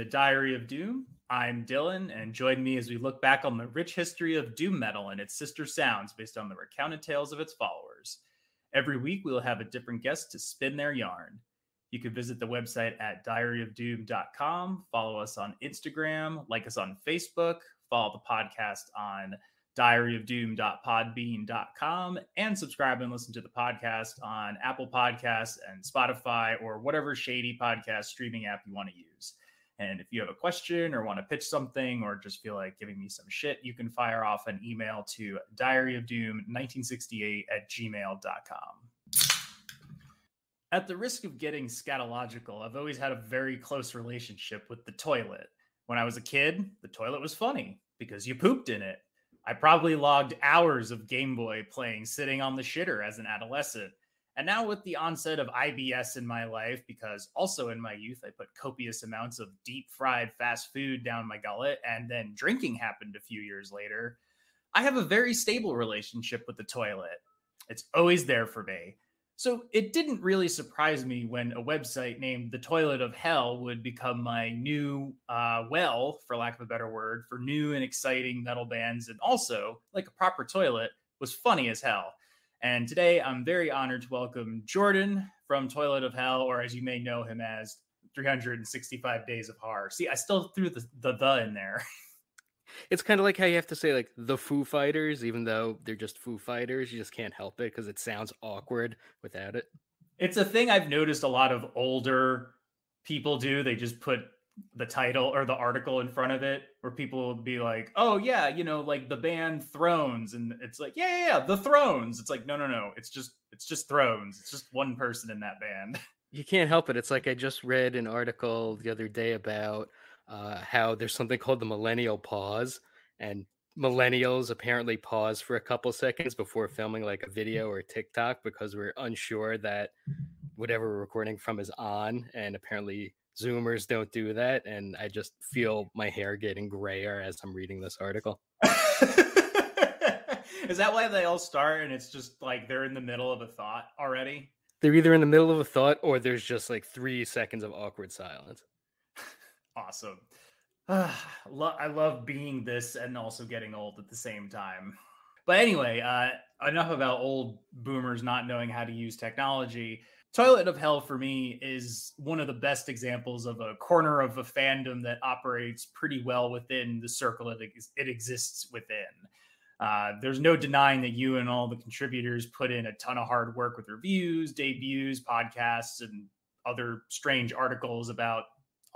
Diary of Doom. I'm Dylan, and join me as we look back on the rich history of doom metal and its sister sounds based on the recounted tales of its followers. Every week, we'll have a different guest to spin their yarn. You can visit the website at diaryofdoom.com, follow us on Instagram, like us on Facebook, follow the podcast on diaryofdoom.podbean.com, and subscribe and listen to the podcast on Apple Podcasts and Spotify or whatever shady podcast streaming app you want to use. And if you have a question or want to pitch something or just feel like giving me some shit, you can fire off an email to diaryofdoom1968@gmail.com. At the risk of getting scatological, I've always had a very close relationship with the toilet. When I was a kid, the toilet was funny because you pooped in it. I probably logged hours of Game Boy playing sitting on the shitter as an adolescent. And now with the onset of IBS in my life, because also in my youth, I put copious amounts of deep fried fast food down my gullet, and then drinking happened a few years later, I have a very stable relationship with the toilet. It's always there for me. So it didn't really surprise me when a website named The Toilet of Hell would become my new well, for lack of a better word, for new and exciting metal bands, and also, like a proper toilet, was funny as hell. And today I'm very honored to welcome Jordan from Toilet of Hell, or as you may know him as 365 Days of Horror. See, I still threw the in there. It's kind of like how you have to say like the Foo Fighters, even though they're just Foo Fighters. You just can't help it because it sounds awkward without it. It's a thing I've noticed a lot of older people do. They just put the title or the article in front of it, where people will be like, oh yeah, you know, like the band Thrones, and it's like, yeah, the Thrones. It's like, no, it's just Thrones. It's just one person in that band. You can't help it. It's like I just read an article the other day about how there's something called the millennial pause, and millennials apparently pause for a couple seconds before filming like a video or a TikTok because we're unsure that whatever we're recording from is on, and apparently Zoomers don't do that. And I just feel my hair getting grayer as I'm reading this article. Is that why they all start and it's just like they're in the middle of a thought already? They're either in the middle of a thought or there's just like 3 seconds of awkward silence. Awesome. I love being this and also getting old at the same time. But anyway, enough about old boomers not knowing how to use technology. Toilet of Hell for me is one of the best examples of a corner of a fandom that operates pretty well within the circle it exists within. There's no denying that you and all the contributors put in a ton of hard work with reviews, debuts, podcasts, and other strange articles about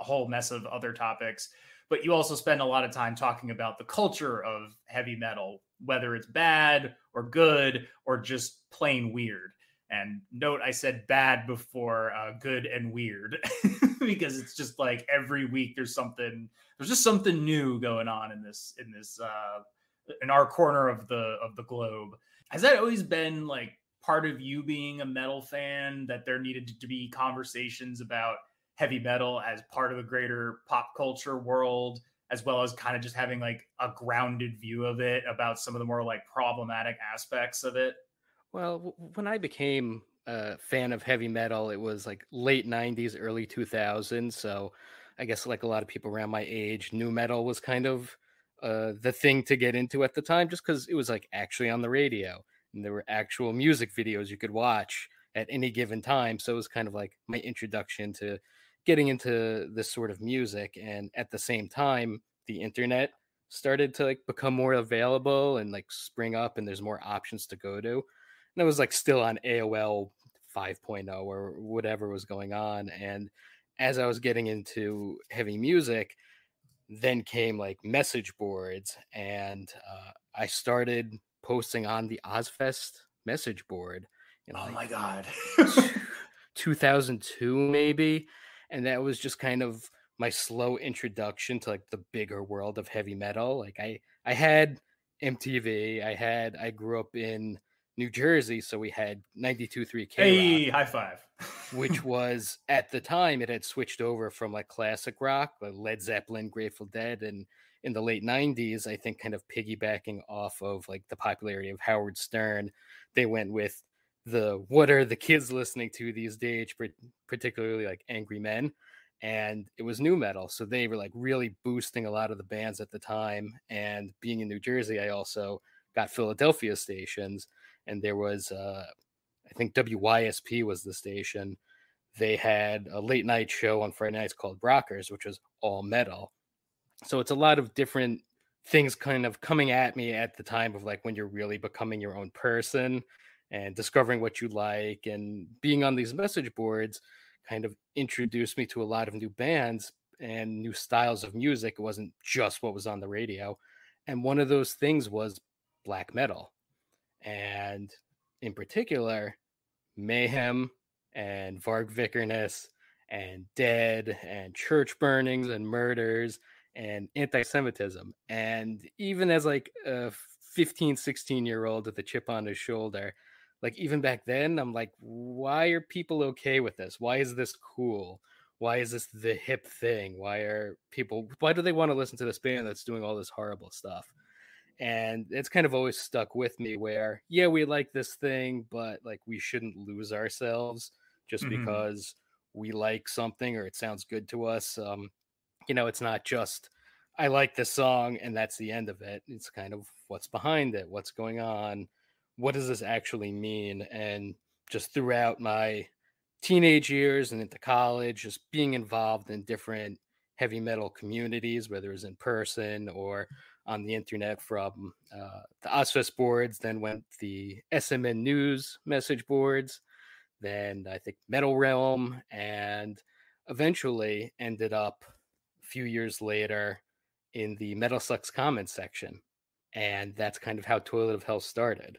a whole mess of other topics. But you also spend a lot of time talking about the culture of heavy metal, whether it's bad or good or just plain weird. And note, I said bad before good and weird because it's just like every week there's just something new going on in our corner of the globe. Has that always been like part of you being a metal fan, that there needed to be conversations about heavy metal as part of the greater pop culture world, as well as kind of just having like a grounded view of it about some of the more like problematic aspects of it? Well, when I became a fan of heavy metal, it was like late 90s, early 2000s. So I guess like a lot of people around my age, new metal was kind of the thing to get into at the time, just because it was like actually on the radio and there were actual music videos you could watch at any given time. So it was kind of like my introduction to getting into this sort of music. And at the same time, the internet started to like become more available and like spring up, and there's more options to go to. And I was like still on AOL 5.0 or whatever was going on. And as I was getting into heavy music, then came like message boards, and I started posting on the Ozfest message board in Oh like my God. 2002 maybe. And that was just kind of my slow introduction to like the bigger world of heavy metal. Like I had MTV, I grew up in New Jersey, so we had 92.3 K-Rock, Hey, high five. which was at the time it had switched over from like classic rock, like Led Zeppelin, Grateful Dead, and in the late 90s, I think kind of piggybacking off of like the popularity of Howard Stern, they went with the what are the kids listening to these days, particularly like Angry Men. and it was new metal. So they were like really boosting a lot of the bands at the time. And being in New Jersey, I also got Philadelphia stations, and there was, I think WYSP was the station. They had a late night show on Friday nights called Rockers, which was all metal. So it's a lot of different things kind of coming at me at the time of like when you're really becoming your own person and discovering what you like, and being on these message boards kind of introduced me to a lot of new bands and new styles of music. It wasn't just what was on the radio. And one of those things was black metal. And in particular, Mayhem and Varg Vikernes and Dead and church burnings and murders and anti-Semitism. And even as like a 15, 16-year-old with a chip on his shoulder, like even back then, I'm like, why are people okay with this? Why is this cool? Why is this the hip thing? Why do they want to listen to this band that's doing all this horrible stuff? And it's kind of always stuck with me where, yeah, we like this thing, but like we shouldn't lose ourselves just because we like something or it sounds good to us. It's not just I like this song and that's the end of it. It's kind of what's behind it, what's going on, what does this actually mean? And just throughout my teenage years and into college, just being involved in different heavy metal communities, whether it was in person or on the internet, from the Ozfest boards, then went the SMN News message boards, then I think Metal Realm, and eventually ended up a few years later in the Metal Sucks comments section. And that's kind of how Toilet of Hell started.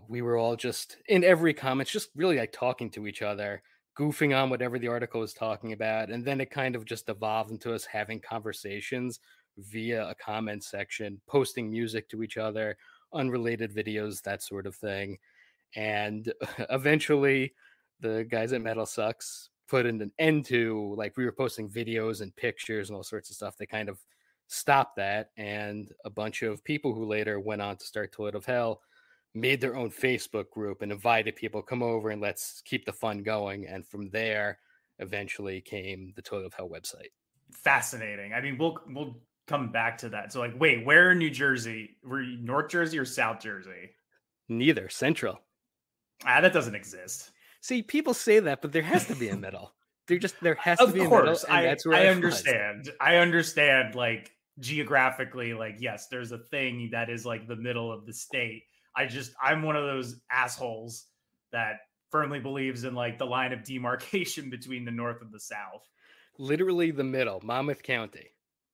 We were all just in every comments, just really like talking to each other, goofing on whatever the article was talking about. And then it kind of just evolved into us having conversations via a comment section, posting music to each other, unrelated videos, that sort of thing. And eventually the guys at Metal Sucks put an end to, like, we were posting videos and pictures and all sorts of stuff. They kind of stopped that. And a bunch of people who later went on to start Toilet of Hell made their own Facebook group and invited people, come over and let's keep the fun going. And from there eventually came the Toilet of Hell website. Fascinating. I mean, we'll come back to that. So like, wait, where in New Jersey? Were you North Jersey or South Jersey? Neither. Central. That doesn't exist. See, people say that, but there has to be a middle. There has to be a middle, and that's where I understand. I understand, like, geographically, like, yes, there's a thing that is like the middle of the state. I'm one of those assholes that firmly believes in like the line of demarcation between the North and the South. Literally the middle, Monmouth County.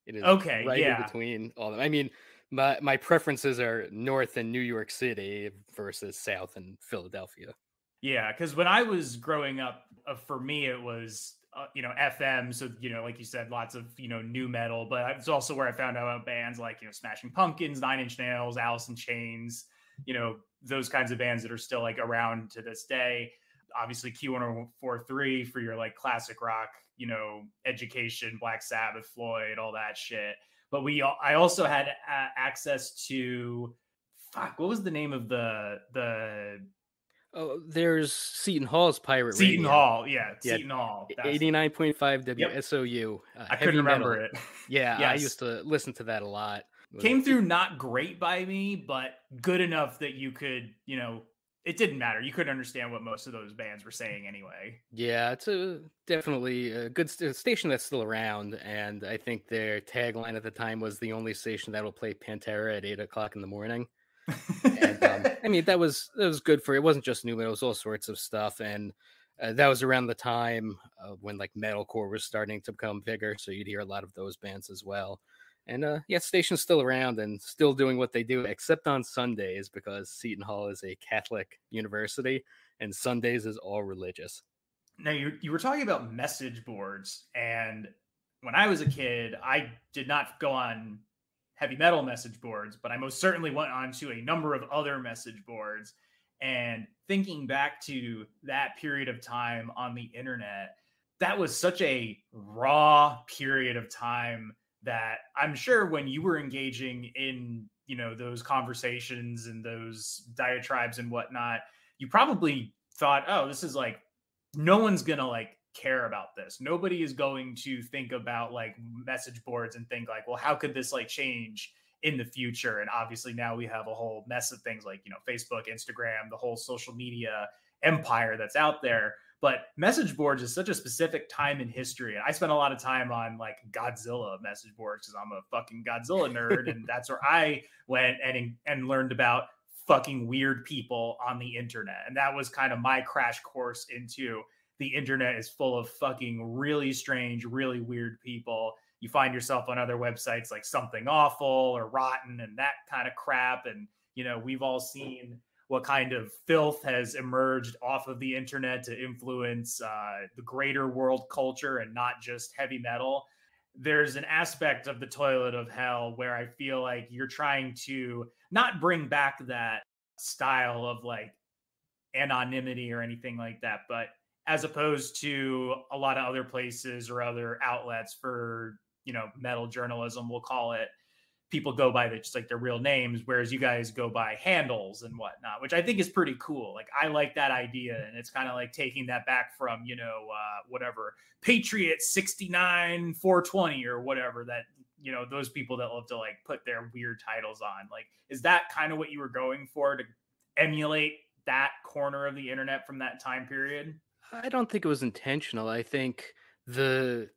It is right in between all of them. I mean, my preferences are North and New York City versus South and Philadelphia. Yeah, because when I was growing up, for me, it was, FM. So, like you said, lots of, new metal. But it's also where I found out about bands like, Smashing Pumpkins, Nine Inch Nails, Alice in Chains, those kinds of bands that are still like around to this day. Obviously, Q143 for your like classic rock, education, Black Sabbath, Floyd, all that shit. But I also had access to, what was the name of the Oh, there's Seton Hall's Pirate Radio. Seton Hall, yeah. Seton Hall. 89.5 WSOU. I couldn't remember it. Yeah, yes. I used to listen to that a lot. Came through not great by me, but good enough that you could, it didn't matter. You couldn't understand what most of those bands were saying anyway. Yeah, it's definitely a good station that's still around. And I think their tagline at the time was the only station that will play Pantera at 8 o'clock in the morning. And I mean, that was good for, it wasn't just new metal, it was all sorts of stuff. And that was around the time when like metalcore was starting to become bigger, so you'd hear a lot of those bands as well. And station's still around and still doing what they do, except on Sundays, because Seton Hall is a Catholic university and Sundays is all religious. Now, you were talking about message boards, and when I was a kid, I did not go on heavy metal message boards, but I most certainly went on to a number of other message boards. And thinking back to that period of time on the internet, that was such a raw period of time that I'm sure when you were engaging in, those conversations and those diatribes and whatnot, you probably thought, oh, this is like, no one's going to like care about this. Nobody is going to think about like message boards and think like, well, how could this like change in the future? And obviously now we have a whole mess of things like, Facebook, Instagram, the whole social media empire that's out there. But message boards is such a specific time in history. And I spent a lot of time on like Godzilla message boards because I'm a fucking Godzilla nerd. And that's where I went and learned about fucking weird people on the internet. And that was kind of my crash course into the internet is full of fucking really strange, really weird people. You find yourself on other websites like Something Awful or Rotten and that kind of crap. And, we've all seen what kind of filth has emerged off of the internet to influence the greater world culture and not just heavy metal. There's an aspect of the toilet of hell where I feel like you're trying to not bring back that style of like anonymity or anything like that, but as opposed to a lot of other places or other outlets for, metal journalism, we'll call it, people go by just like their real names, whereas you guys go by handles and whatnot, which I think is pretty cool. Like I like that idea, and it's kind of like taking that back from whatever Patriot 69 420 or whatever that those people that love to like put their weird titles on. Like, is that kind of what you were going for to emulate that corner of the internet from that time period? I don't think it was intentional. I think the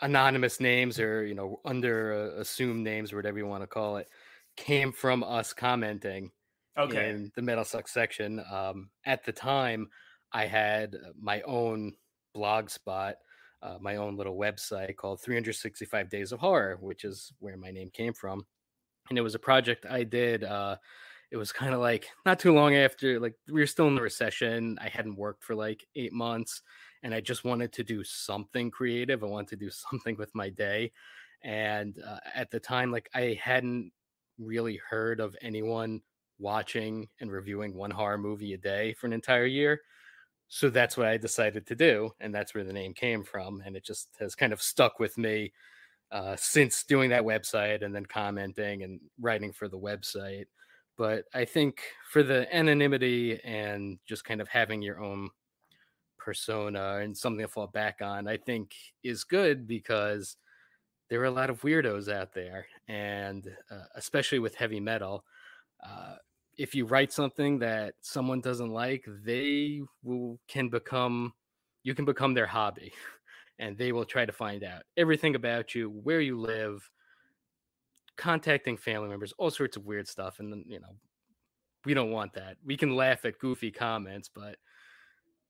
anonymous names or under assumed names or whatever you want to call it came from us commenting in the Metal Sucks section. At the time I had my own blog spot, my own little website called 365 Days of Horror, which is where my name came from. And it was a project I did. It was kind of like not too long after, like we were still in the recession. I hadn't worked for like 8 months and I just wanted to do something creative. I wanted to do something with my day. And at the time, like I hadn't really heard of anyone watching and reviewing one horror movie a day for an entire year. So that's what I decided to do. And that's where the name came from. And it just has kind of stuck with me since doing that website and then commenting and writing for the website. But I think for the anonymity and just kind of having your own persona and something to fall back on, I think is good because there are a lot of weirdos out there. And especially with heavy metal, if you write something that someone doesn't like, you can become their hobby and they will try to find out everything about you, where you live, contacting family members, all sorts of weird stuff. And then, we don't want that. We can laugh at goofy comments, but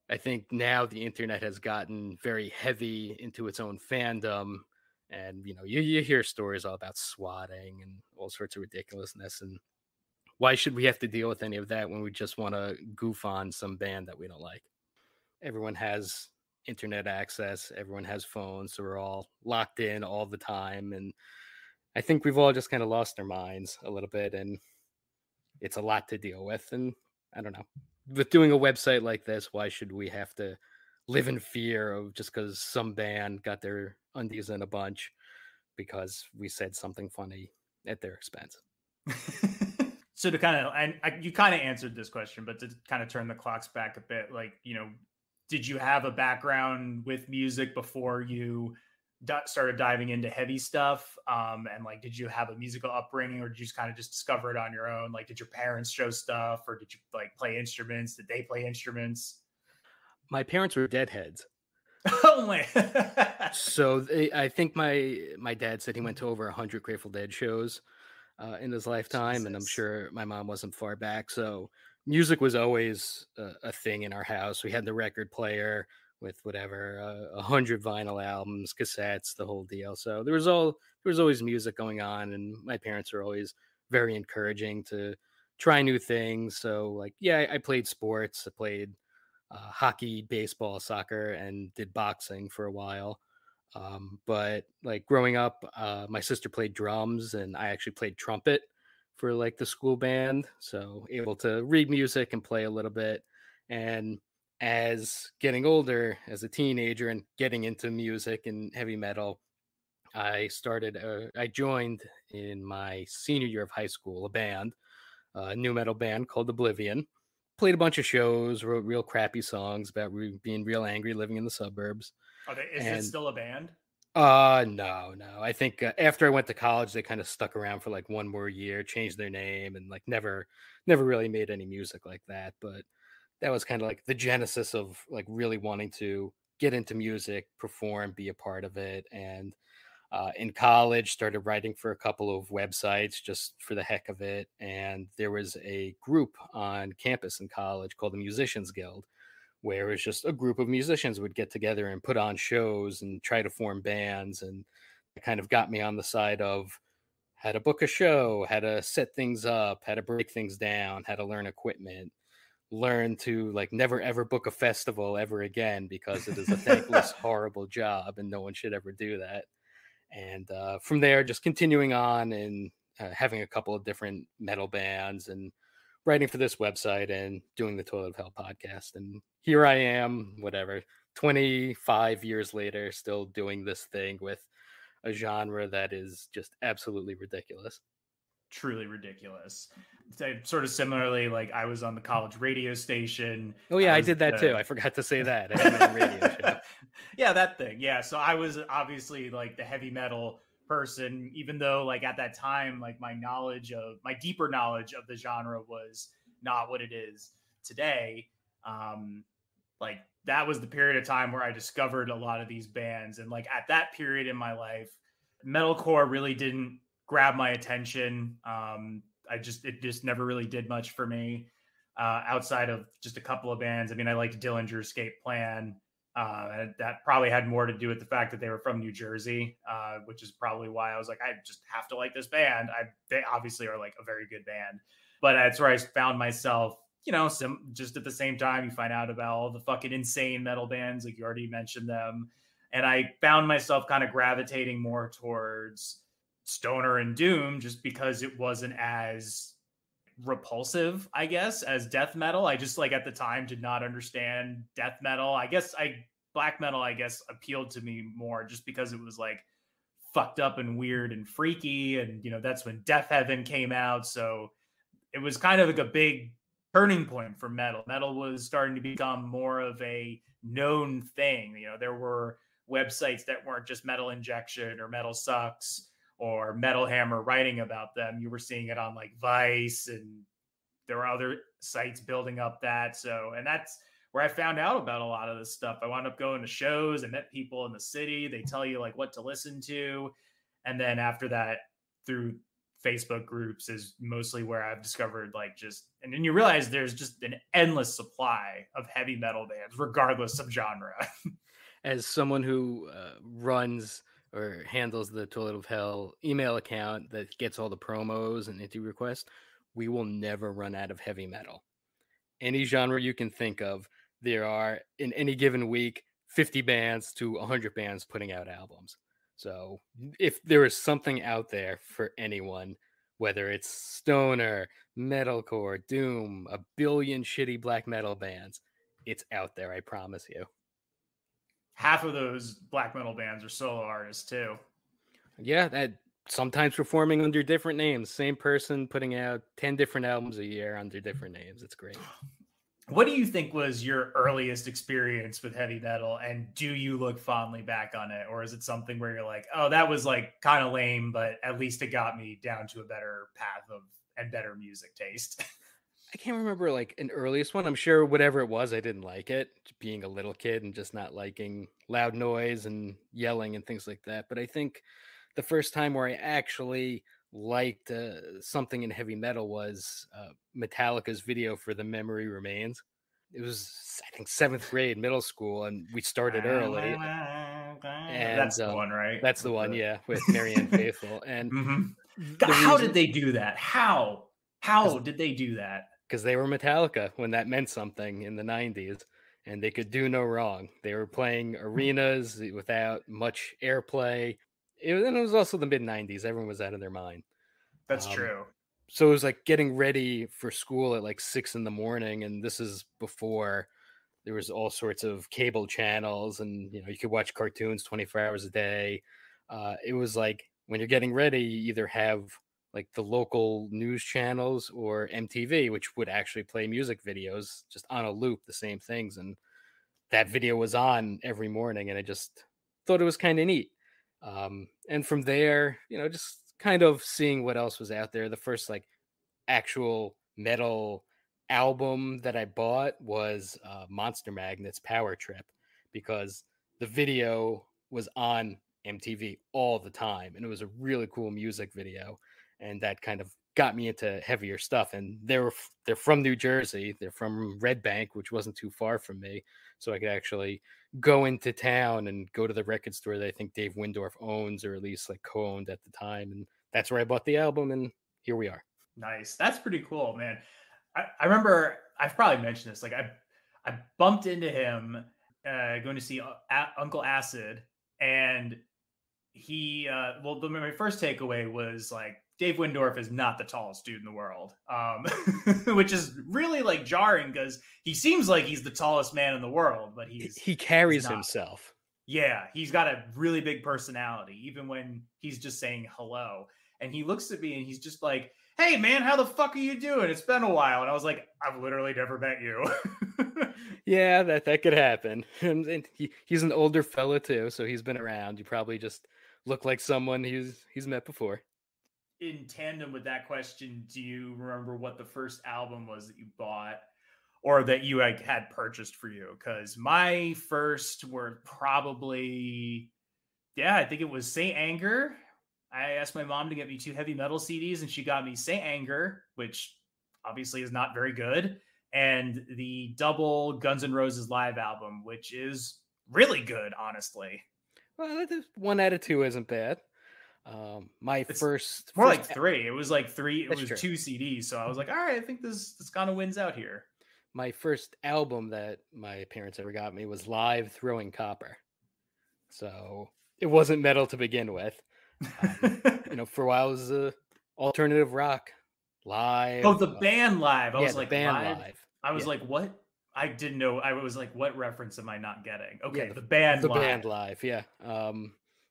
I think now the internet has gotten very heavy into its own fandom. And, you hear stories all about swatting and all sorts of ridiculousness. And why should we have to deal with any of that when we just want to goof on some band that we don't like? Everyone has internet access. Everyone has phones. So we're all locked in all the time. And I think we've all just kind of lost our minds a little bit, and it's a lot to deal with. And I don't know, with doing a website like this, why should we have to live in fear of just because some band got their undies in a bunch because we said something funny at their expense? So to kind of, and you kind of answered this question, but to kind of turn the clocks back a bit, like, did you have a background with music before you started diving into heavy stuff? And like, did you have a musical upbringing, or did you just kind of just discover it on your own? Like, did your parents show stuff, or did you like play instruments? Did they play instruments? My parents were deadheads. Oh my! So I think my dad said he went to over 100 Grateful Dead shows in his lifetime. Jesus. And I'm sure my mom wasn't far back. So music was always a thing in our house. We had the record player with whatever 100 vinyl albums, cassettes, the whole deal. So there was always music going on, and my parents were always very encouraging to try new things. So like, yeah, I played sports. I played hockey, baseball, soccer, and did boxing for a while. But like growing up, my sister played drums, and I actually played trumpet for like the school band. So able to read music and play a little bit. And as getting older, as a teenager and getting into music and heavy metal, I joined in my senior year of high school, a band, a new metal band called Oblivion. Played a bunch of shows, wrote real crappy songs about being real angry, living in the suburbs. Is it still a band? No. I think after I went to college, they kind of stuck around for like one more year, changed their name, and like never really made any music like that. But that was kind of like the genesis of like really wanting to get into music, perform, be a part of it. And in college, started writing for a couple of websites just for the heck of it. And there was a group on campus in college called the Musicians Guild, where it was just a group of musicians would get together and put on shows and try to form bands. And it kind of got me on the side of how to book a show, how to set things up, how to break things down, how to learn equipment, learn to like never ever book a festival ever again because it is a thankless, horrible job and no one should ever do that. And from there, just continuing on and having a couple of different metal bands and writing for this website and doing the Toilet of Hell podcast. And here I am, whatever, 25 years later, still doing this thing with a genre that is just absolutely ridiculous. Truly ridiculous. Sort of similarly, like I was on the college radio station. Oh yeah, I did that too. I forgot to say that. I had my own radio show. Yeah, that thing. Yeah, so I was obviously like the heavy metal person, even though like at that time, like my deeper knowledge of the genre was not what it is today. Like that was the period of time where I discovered a lot of these bands, and like at that period in my life, metalcore really didn't grab my attention. It just never really did much for me outside of just a couple of bands. I mean, I liked Dillinger Escape Plan. That probably had more to do with the fact that they were from New Jersey, which is probably why I was like, I just have to like this band. They obviously are like a very good band, but that's where I found myself, just at the same time you find out about all the fucking insane metal bands, like you already mentioned them. And I found myself kind of gravitating more towards stoner and doom just because it wasn't as repulsive, I guess, as death metal. I just like at the time did not understand death metal. Black metal, I guess, appealed to me more just because it was like fucked up and weird and freaky. And, that's when Death Heaven came out. So it was kind of like a big turning point for metal. Metal was starting to become more of a known thing. There were websites that weren't just Metal Injection or Metal Sucks or Metal Hammer writing about them. You were seeing it on like Vice, and there were other sites building up that. And that's where I found out about a lot of this stuff. I wound up going to shows and met people in the city. They tell you like what to listen to. And then after that, through Facebook groups is mostly where I've discovered and then you realize there's just an endless supply of heavy metal bands, regardless of genre. As someone who runs or handles the Toilet of Hell email account that gets all the promos and interview requests, we will never run out of heavy metal. Any genre you can think of, there are in any given week 50 bands to 100 bands putting out albums. So if there is something out there for anyone, whether it's stoner, metalcore, doom, a billion shitty black metal bands, it's out there, I promise you. Half of those black metal bands are solo artists too. Yeah, that sometimes performing under different names. Same person putting out 10 different albums a year under different names. It's great. What do you think was your earliest experience with heavy metal, and do you look fondly back on it, or is it something where you're like, oh, that was like kind of lame, but at least it got me down to a better path and better music taste? I can't remember like an earliest one. I'm sure whatever it was, I didn't like it, being a little kid and just not liking loud noise and yelling and things like that. But I think the first time where I actually liked something in heavy metal was Metallica's video for The Memory Remains. It was, I think, 7th grade, middle school, and we started early. And that's the one, right? That's the one, yeah, with Marianne Faithfull. And how did they do that? How did they do that? Because they were Metallica when that meant something in the 90s, and they could do no wrong. They were playing arenas without much airplay. And it was also the mid-90s. Everyone was out of their mind. That's true. So it was like getting ready for school at like 6 a.m, and this is before there was all sorts of cable channels, and you could watch cartoons 24 hours a day. It was like when you're getting ready, you either have like the local news channels or MTV, which would actually play music videos just on a loop, the same things. And that video was on every morning, and I just thought it was kind of neat. And from there, just kind of seeing what else was out there. The first like actual metal album that I bought was Monster Magnet's Power Trip, because the video was on MTV all the time, and it was a really cool music video, and that kind of got me into heavier stuff. And they're from New Jersey. They're from Red Bank, which wasn't too far from me, so I could actually go into town and go to the record store that I think Dave Windorf owns, or at least like co-owned at the time, and that's where I bought the album, and here we are. Nice. That's pretty cool, man. I remember I've probably mentioned this. Like I bumped into him going to see Uncle Acid, and he my first takeaway was like Dave Windorf is not the tallest dude in the world, which is really like jarring because he seems like he's the tallest man in the world, but he carries himself. Yeah, he's got a really big personality, even when he's just saying hello. And he looks at me and he's just like, "Hey man, how the fuck are you doing? It's been a while." And I was like, "I've literally never met you." Yeah, that could happen. And he's an older fella too, so he's been around. You probably just look like someone he's met before. In tandem with that question, do you remember what the first album was that you bought or that you had purchased for you? Because my first were probably, I think it was Saint Anger. I asked my mom to get me 2 heavy metal CDs, and she got me Saint Anger, which obviously is not very good, and the double Guns N' Roses live album, which is really good, honestly. Well, 1 out of 2 isn't bad. It's first more like 3. It was like 3. It was true. 2 CDs. So I was like, all right, I think this kind of wins out here. My first album that my parents ever got me was Live Throwing Copper. So it wasn't metal to begin with. For a while it was alternative rock. Live. Oh, the band Live. I was like, band live. I was like, what? I didn't know. I was like, what reference am I not getting? Okay, the band Live. Band Live, yeah.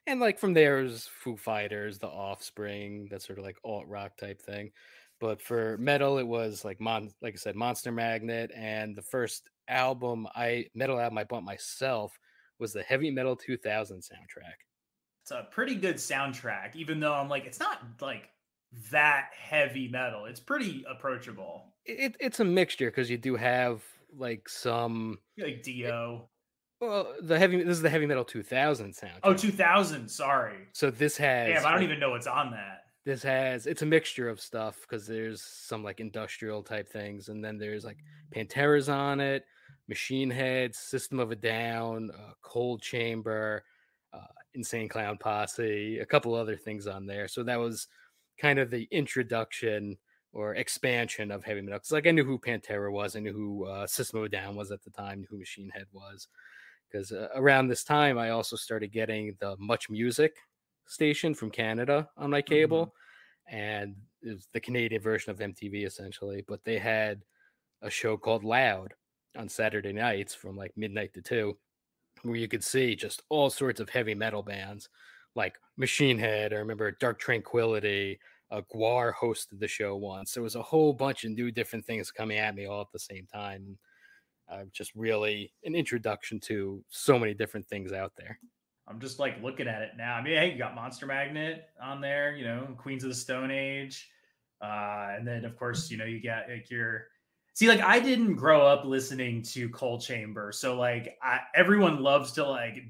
And like from there is Foo Fighters, The Offspring, that sort of like alt rock type thing. But for metal, it was like like I said, Monster Magnet, and the first metal album I bought myself was the Heavy Metal 2000 soundtrack. It's a pretty good soundtrack, even though I'm like, it's not like that heavy metal. It's pretty approachable. It's a mixture because you do have like some like Dio. Well, this is the Heavy Metal 2000 soundtrack. Oh, 2000. Sorry. So this has. Damn, I don't even know what's on that. It's a mixture of stuff because there's some like industrial type things, and then there's like Pantera's on it, Machine Head, System of a Down, Cold Chamber, Insane Clown Posse, a couple other things on there. So that was kind of the introduction or expansion of heavy metal. Because like I knew who Pantera was, I knew who System of a Down was at the time, knew who Machine Head was. Because around this time, I also started getting the Much Music station from Canada on my cable, and it was the Canadian version of MTV essentially. But they had a show called Loud on Saturday nights from like midnight to 2, where you could see just all sorts of heavy metal bands like Machine Head. I remember Dark Tranquillity. Gwar hosted the show once. There was a whole bunch of new different things coming at me all at the same time. Just really an introduction to so many different things out there. I'm just like looking at it now. I mean, hey, you got Monster Magnet on there, Queens of the Stone Age. And then of course, you got like I didn't grow up listening to Cold Chamber. So like everyone loves to like,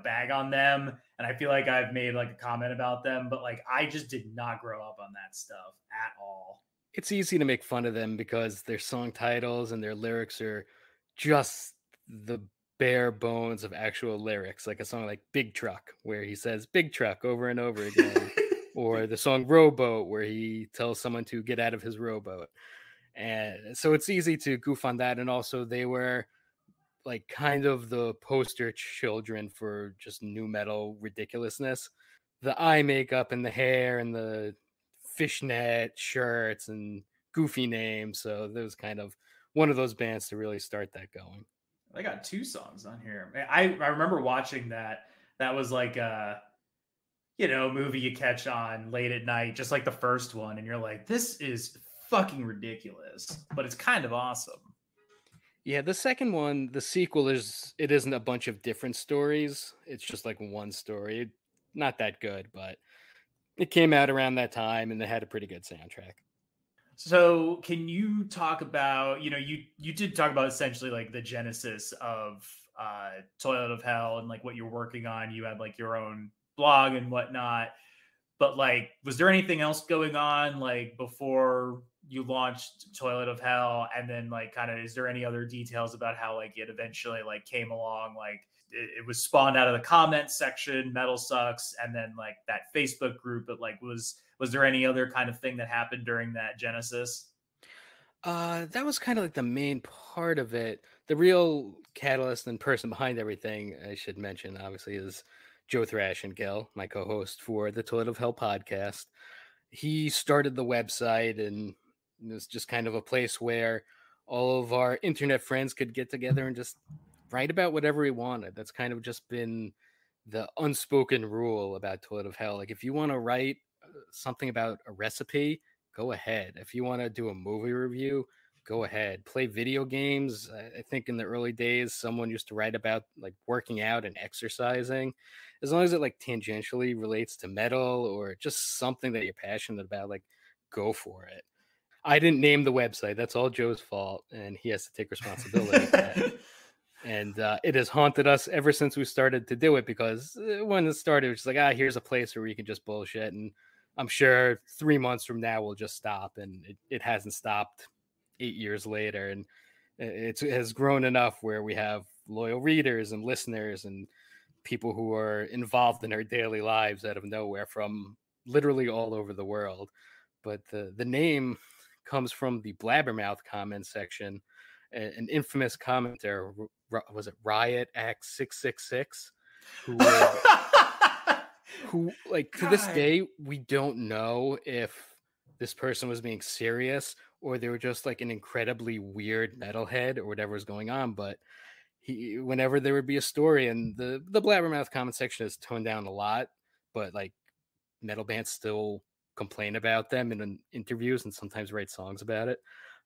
bag on them. And I feel like I've made like a comment about them, but like, I just did not grow up on that stuff at all. It's easy to make fun of them because their song titles and their lyrics are just the bare bones of actual lyrics, like a song like Big Truck, where he says big truck over and over again, or the song Rowboat, where he tells someone to get out of his rowboat. And so it's easy to goof on that. And also they were like kind of the poster children for just new metal ridiculousness. The eye makeup and the hair and the fishnet shirts and goofy names. So there was kind of one of those bands to really start that going. I got 2 songs on here. I remember watching that. That was like a, movie you catch on late at night, just like the first one. And you're like, this is fucking ridiculous, but it's kind of awesome. Yeah, the second one, the sequel it isn't a bunch of different stories. It's just like one story. Not that good, but it came out around that time and they had a pretty good soundtrack. So, can you talk about, you did talk about essentially like the genesis of Toilet of Hell and like what you're working on. You had like your own blog and whatnot. But like, was there anything else going on like before you launched Toilet of Hell? And then like kind of is there any other details about how like it eventually like came along? Like it was spawned out of the comments section, Metal Sucks, and then like that Facebook group, but like was there any other kind of thing that happened during that genesis? That was kind of like the main part of it. The real catalyst and person behind everything, I should mention, obviously, is Joe Thrashengill, my co-host for the Toilet of Hell podcast. He started the website, and it was just kind of a place where all of our internet friends could get together and just write about whatever we wanted. That's kind of just been the unspoken rule about Toilet of Hell. Like, if you want to write something about a recipe, go ahead. If you want to do a movie review, go ahead. Play video games. I think in the early days, someone used to write about like working out and exercising. As long as it like tangentially relates to metal or just something that you're passionate about, like go for it. I didn't name the website. That's all Joe's fault, and he has to take responsibility for that. And it has haunted us ever since we started to do it because when it started, it was just like, here's a place where you can just bullshit. And I'm sure 3 months from now we'll just stop. And it hasn't stopped 8 years later. And it has grown enough where we have loyal readers and listeners and people who are involved in our daily lives out of nowhere from literally all over the world. But the name comes from the Blabbermouth comment section. An infamous commenter, was it Riot X 666, who would who like to this God. day we don't know if this person was being serious or they were just like an incredibly weird metalhead or whatever was going on. But he, whenever there would be a story, and the Blabbermouth comment section has toned down a lot, but like metal bands still complain about them in interviews and sometimes write songs about it.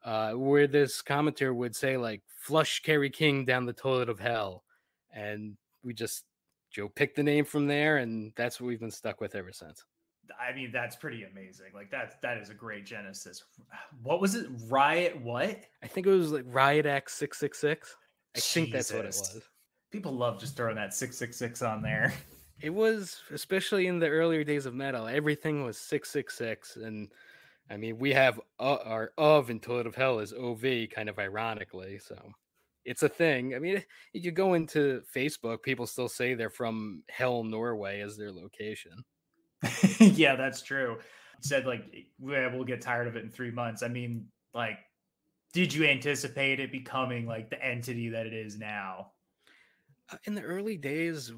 Where this commenter would say like "flush Kerry King down the toilet of hell," and we just Joe picked the name from there, and that's what we've been stuck with ever since. I mean, that's pretty amazing. Like that is a great genesis. What was it? Riot what? I think it was like Riot X 666. I think that's what it Jesus. was. People love just throwing that 666 on there. It was, especially in the earlier days of metal, everything was 666. And I mean, we have our of in Toilet of Hell is OV, kind of ironically. So it's a thing. I mean, if you go into Facebook, people still say they're from Hell, Norway as their location. Yeah, that's true. Said like we'll get tired of it in 3 months. I mean, like, did you anticipate it becoming like the entity that it is now? In the early days,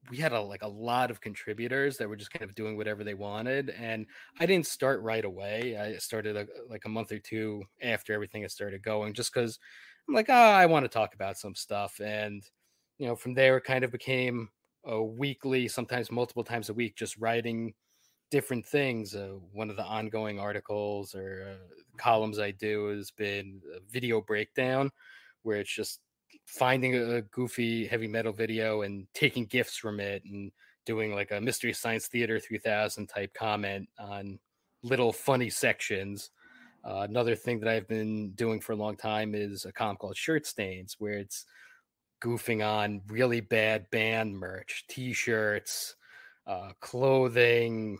we had a lot of contributors that were just kind of doing whatever they wanted, and I didn't start right away. I started like a month or two after everything had started going, just because I'm like, I want to talk about some stuff, and from there it kind of became a weekly, sometimes multiple times a week, just writing different things. One of the ongoing articles or columns I do has been a video breakdown, where it's just finding a goofy heavy metal video and taking gifs from it and doing like a Mystery Science Theater 3000 type comment on little funny sections. Another thing that I've been doing for a long time is a column called Shirt Stains, where it's goofing on really bad band merch, t-shirts, clothing,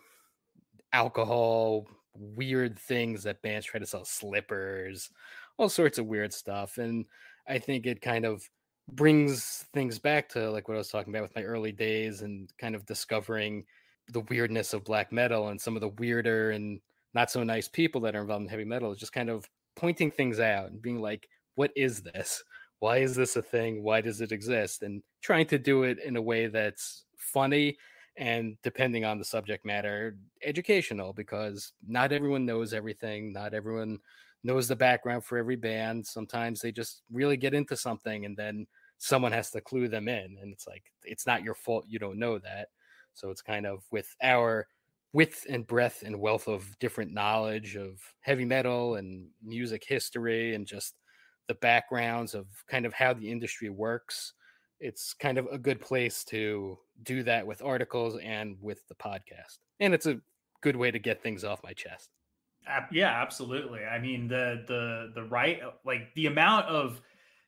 alcohol, weird things that bands try to sell, slippers, all sorts of weird stuff. And I think it kind of brings things back to like what I was talking about with my early days and kind of discovering the weirdness of black metal and some of the weirder and not so nice people that are involved in heavy metal, is just kind of pointing things out and being like, what is this? Why is this a thing? Why does it exist? And trying to do it in a way that's funny and, depending on the subject matter, educational, because not everyone knows everything. Not everyone knows the background for every band. Sometimes they just really get into something and then someone has to clue them in. And it's like, it's not your fault you don't know that. So it's kind of with our width and breadth and wealth of different knowledge of heavy metal and music history and just the backgrounds of kind of how the industry works, it's kind of a good place to do that with articles and with the podcast. And it's a good way to get things off my chest. Yeah, absolutely. I mean, the right, like the amount of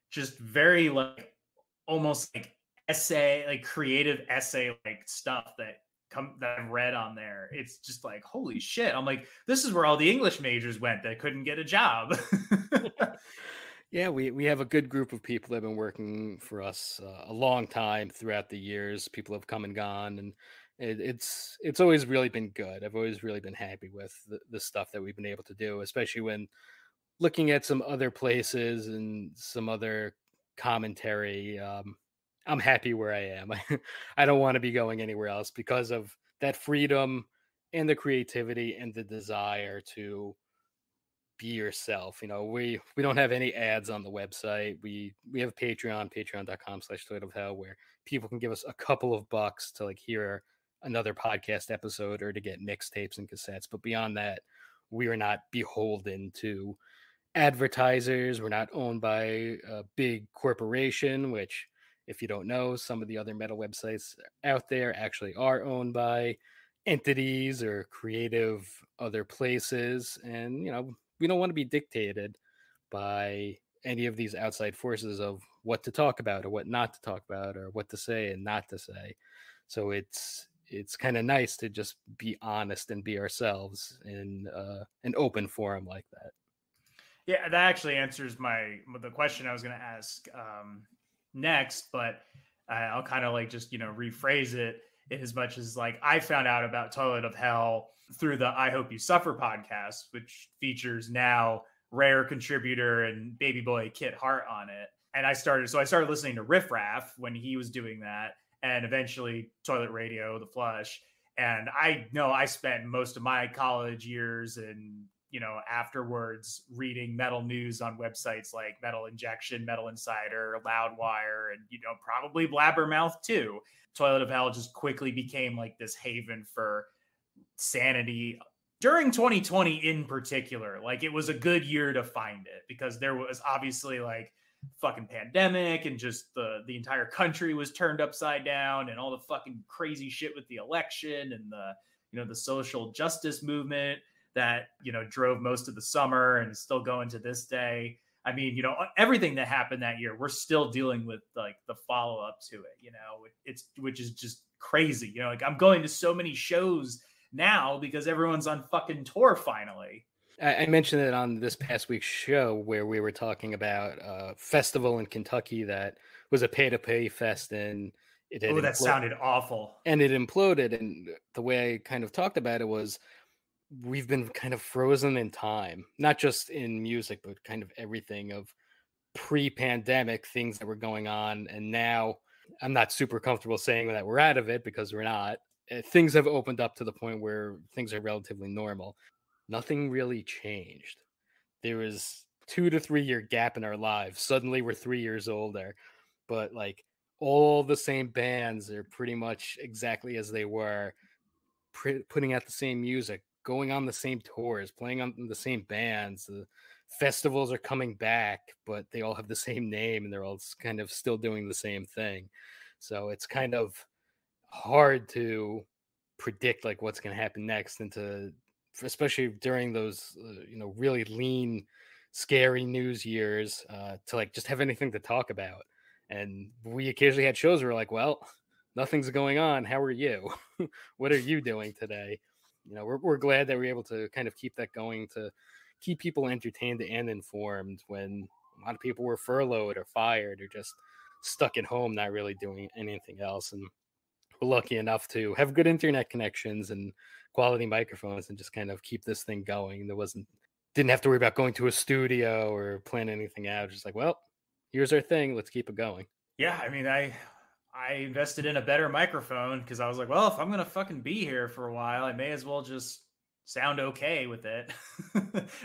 just very like almost like essay, like creative essay like stuff that I've read on there. It's just like, holy shit. I'm like, this is where all the English majors went that couldn't get a job. Yeah, we have a good group of people that have been working for us a long time throughout the years. People have come and gone, and it's always really been good. I've always really been happy with the stuff that we've been able to do, especially when looking at some other places and some other commentary. I'm happy where I am. I don't want to be going anywhere else because of that freedom and the creativity and the desire to be yourself. We don't have any ads on the website. We have patreon.com/toilet of hell, where people can give us a couple of bucks to like hear another podcast episode or to get mixtapes and cassettes. But beyond that, we are not beholden to advertisers. We're not owned by a big corporation, which, if you don't know, some of the other metal websites out there actually are owned by entities or creative other places. And we don't want to be dictated by any of these outside forces of what to talk about or what not to talk about or what to say and not to say. So it's kind of nice to just be honest and be ourselves in an open forum like that. Yeah, that actually answers the question I was going to ask next, but I'll kind of like just rephrase it as much as like I found out about Toilet of Hell through the I Hope You Suffer podcast, which features now rare contributor and baby boy Kit Hart on it. And I started listening to Riff Raff when he was doing that, and eventually Toilet Radio, The Flush. And I know I spent most of my college years and afterwards reading metal news on websites like Metal Injection, Metal Insider, Loudwire, and probably Blabbermouth too. Toilet of Hell just quickly became like this haven for sanity during 2020 in particular. Like it was a good year to find it because there was obviously like fucking pandemic and just the entire country was turned upside down and all the fucking crazy shit with the election and the social justice movement that drove most of the summer and is still going to this day. I mean, everything that happened that year, we're still dealing with like the follow up to it. Which is just crazy. Like I'm going to so many shows now because everyone's on fucking tour finally. I mentioned it on this past week's show where we were talking about a festival in Kentucky that was a pay-to-pay fest, and that sounded awful. And it imploded. And the way I kind of talked about it was we've been kind of frozen in time, not just in music, but kind of everything of pre-pandemic things that were going on. And now I'm not super comfortable saying that we're out of it because we're not. Things have opened up to the point where things are relatively normal. Nothing really changed. There was 2 to 3 year gap in our lives. Suddenly we're 3 years older, but like all the same bands are pretty much exactly as they were, putting out the same music, going on the same tours, playing on the same bands. The festivals are coming back, but they all have the same name and they're all kind of still doing the same thing. So it's kind of hard to predict like what's going to happen next, and especially during those really lean, scary news years, to like just have anything to talk about. And we occasionally had shows where we're like, well, nothing's going on. How are you? What are you doing today? We're glad that we're able to kind of keep that going, to keep people entertained and informed when a lot of people were furloughed or fired or just stuck at home, not really doing anything else. And we're lucky enough to have good internet connections and quality microphones and just kind of keep this thing going. Didn't have to worry about going to a studio or plan anything out. Just like, well, here's our thing. Let's keep it going. Yeah. I mean, I invested in a better microphone because I was like, well, if I'm going to fucking be here for a while, I may as well just sound okay with it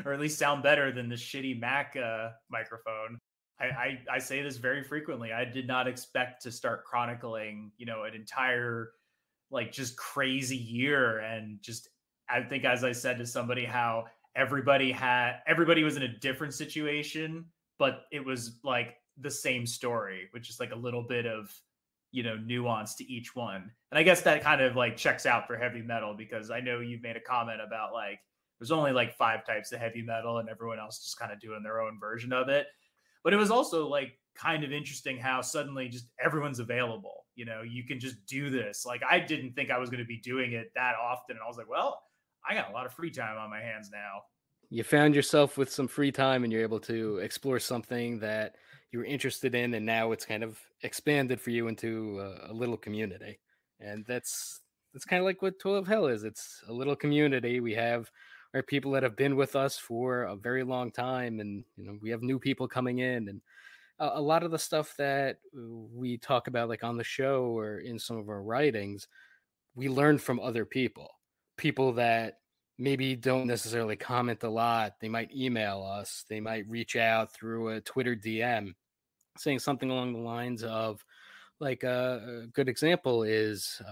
or at least sound better than the shitty Mac microphone. I say this very frequently. I did not expect to start chronicling, an entire like just crazy year. And just, I think, as I said to somebody, how everybody was in a different situation but it was like the same story, which is like a little bit of, nuance to each one. And I guess that kind of like checks out for heavy metal, because I know you've made a comment about like there's only like 5 types of heavy metal and everyone else just kind of doing their own version of it. But it was also like kind of interesting how suddenly just everyone's available. You can just do this. Like I didn't think I was going to be doing it that often. And I was like, well, I got a lot of free time on my hands now. You found yourself with some free time and you're able to explore something that you were interested in, and now it's kind of expanded for you into a little community. And that's kind of like what Toll of Hell is. It's a little community. We have our people that have been with us for a very long time, and we have new people coming in, and a lot of the stuff that we talk about like on the show or in some of our writings, we learn from other people that maybe don't necessarily comment a lot. They might email us, they might reach out through a Twitter DM saying something along the lines of, like, a good example is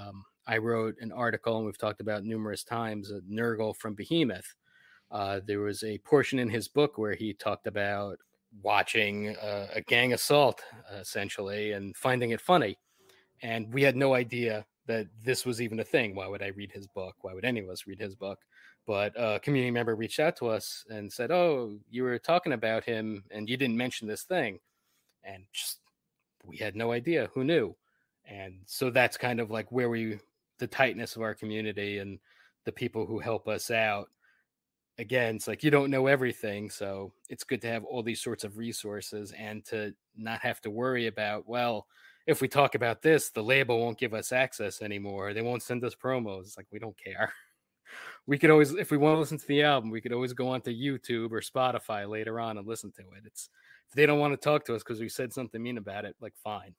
I wrote an article, and we've talked about numerous times, Nurgle from Behemoth. There was a portion in his book where he talked about watching a gang assault, essentially, and finding it funny. And we had no idea that this was even a thing. Why would I read his book? Why would any of us read his book? But a community member reached out to us and said, oh, you were talking about him and you didn't mention this thing. And just, we had no idea. Who knew? And so that's kind of like where the tightness of our community and the people who help us out. Again, it's like you don't know everything. So it's good to have all these sorts of resources and to not have to worry about, well, if we talk about this, the label won't give us access anymore. They won't send us promos. It's like, we don't care. We could always, if we want to listen to the album, we could always go onto YouTube or Spotify later on and listen to it. It's, if they don't want to talk to us because we said something mean about it, like, fine.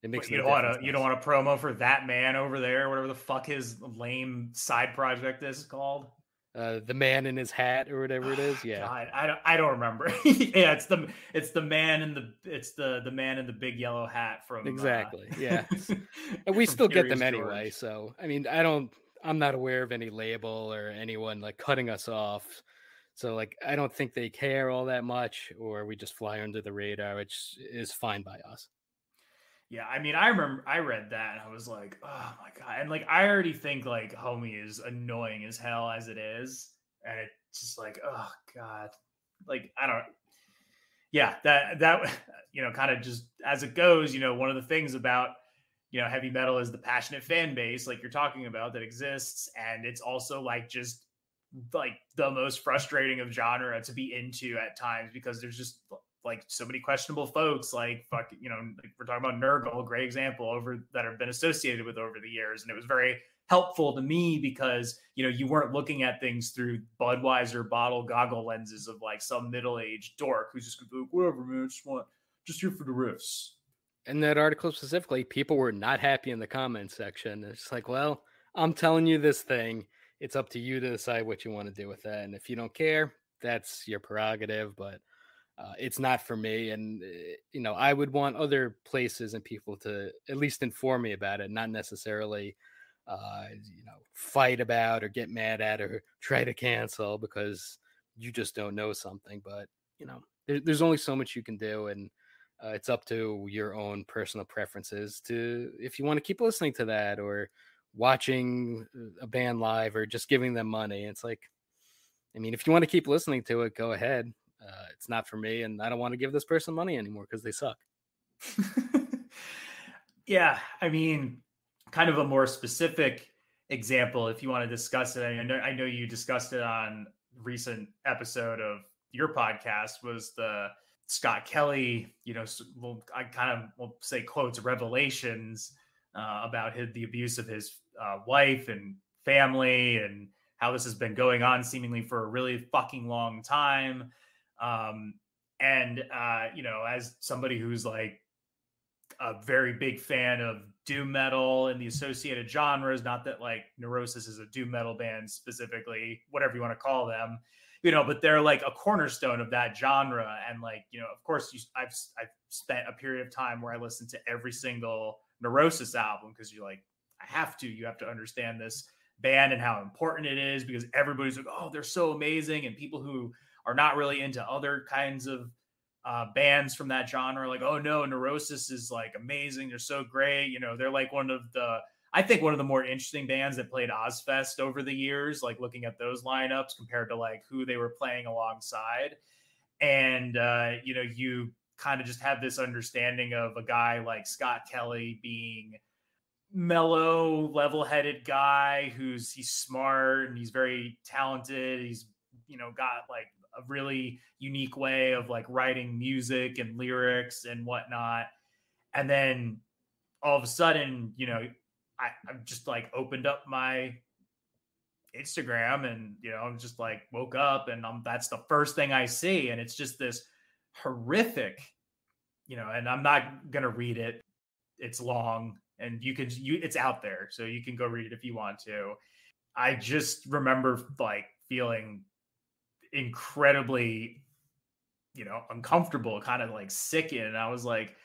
It makes you don't want a promo for that man over there, whatever the fuck his lame side project is called. The man in his hat or whatever it is. Yeah. God, I don't remember. Yeah, it's the man in the man in the big yellow hat from exactly. Yeah. And we still get them anyway. So I mean, I'm not aware of any label or anyone like cutting us off. So like I don't think they care all that much, or we just fly under the radar, which is fine by us. Yeah, I mean, I remember I read that and I was like, oh my God. And like, I already think like Homie is annoying as hell as it is. And it's just like, oh God. Like, I don't, yeah, that, kind of just as it goes, one of the things about, heavy metal is the passionate fan base, like you're talking about, that exists. And it's also like, just like the most frustrating of genre to be into at times, because there's just like so many questionable folks, like like we're talking about Nurgle, a great example, that have been associated with over the years. And it was very helpful to me because, you weren't looking at things through Budweiser bottle goggle lenses of like some middle-aged dork who's just gonna be like, whatever, man, just here for the riffs. In that article specifically, people were not happy in the comments section. It's like, well, I'm telling you this thing. It's up to you to decide what you want to do with that. And if you don't care, that's your prerogative. But it's not for me. And, I would want other places and people to at least inform me about it, not necessarily, fight about or get mad at or try to cancel because you just don't know something. But, there's only so much you can do. And it's up to your own personal preferences to, if you want to keep listening to that or watching a band live or just giving them money. It's like, I mean, if you want to keep listening to it, go ahead. It's not for me, and I don't want to give this person money anymore because they suck. Yeah, I mean, kind of a more specific example, if you want to discuss it. I know you discussed it on a recent episode of your podcast, was the Scott Kelly, I kind of will say quotes, revelations about the abuse of his wife and family, and how this has been going on seemingly for a really fucking long time. As somebody who's like a very big fan of doom metal and the associated genres, not that like Neurosis is a doom metal band specifically, whatever you want to call them, but they're like a cornerstone of that genre. And like, of course I've spent a period of time where I listened to every single Neurosis album, because you have to understand this band and how important it is, because everybody's like, oh, they're so amazing. And people who are not really into other kinds of bands from that genre, like, oh no, Neurosis is like amazing, they're so great, they're like I think one of the more interesting bands that played Ozfest over the years, like looking at those lineups compared to like who they were playing alongside. And you kind of just have this understanding of a guy like Scott Kelly being mellow, level-headed guy he's smart and he's very talented. He's got like a really unique way of like writing music and lyrics and whatnot. And then all of a sudden, I've just like opened up my Instagram and I'm just like woke up and that's the first thing I see, and it's just this horrific, and I'm not gonna read it. It's long, and it's out there, so you can go read it if you want to. I just remember like feeling incredibly, uncomfortable, kind of like sickened. And I was like,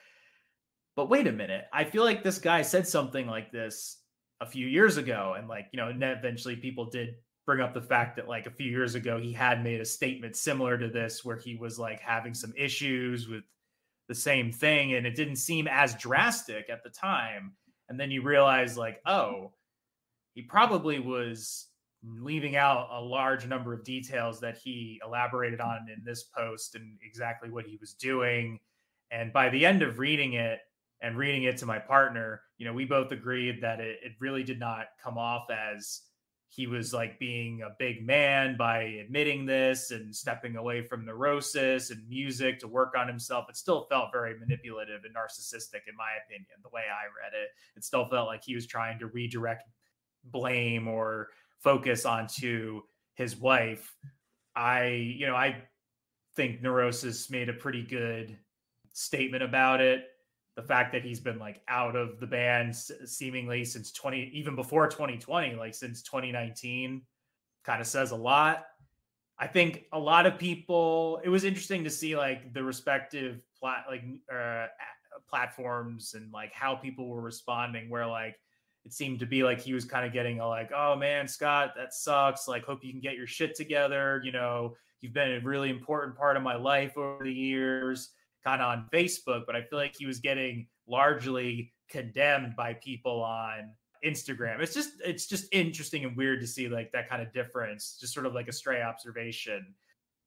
but wait a minute, I feel like this guy said something like this a few years ago. And like, and then eventually people did bring up the fact that like a few years ago, he had made a statement similar to this, where he was like having some issues with the same thing. And it didn't seem as drastic at the time. And then you realize like, oh, he probably was leaving out a large number of details that he elaborated on in this post and exactly what he was doing. And by the end of reading it to my partner, we both agreed that it really did not come off as he was like being a big man by admitting this and stepping away from Neurosis and music to work on himself. It still felt very manipulative and narcissistic, in my opinion, the way I read it. It still felt like he was trying to redirect blame or focus onto his wife. I think Neurosis made a pretty good statement about it. The fact that he's been like out of the band seemingly since even before 2020, like since 2019, kind of says a lot. I think a lot of people, it was interesting to see like the respective platforms and like how people were responding, where like it seemed to be like he was kind of getting a like, oh man, Scott, that sucks. Like, hope you can get your shit together. You've been a really important part of my life over the years, kind of on Facebook. But I feel like he was getting largely condemned by people on Instagram. It's just interesting and weird to see like that kind of difference, just sort of like a stray observation.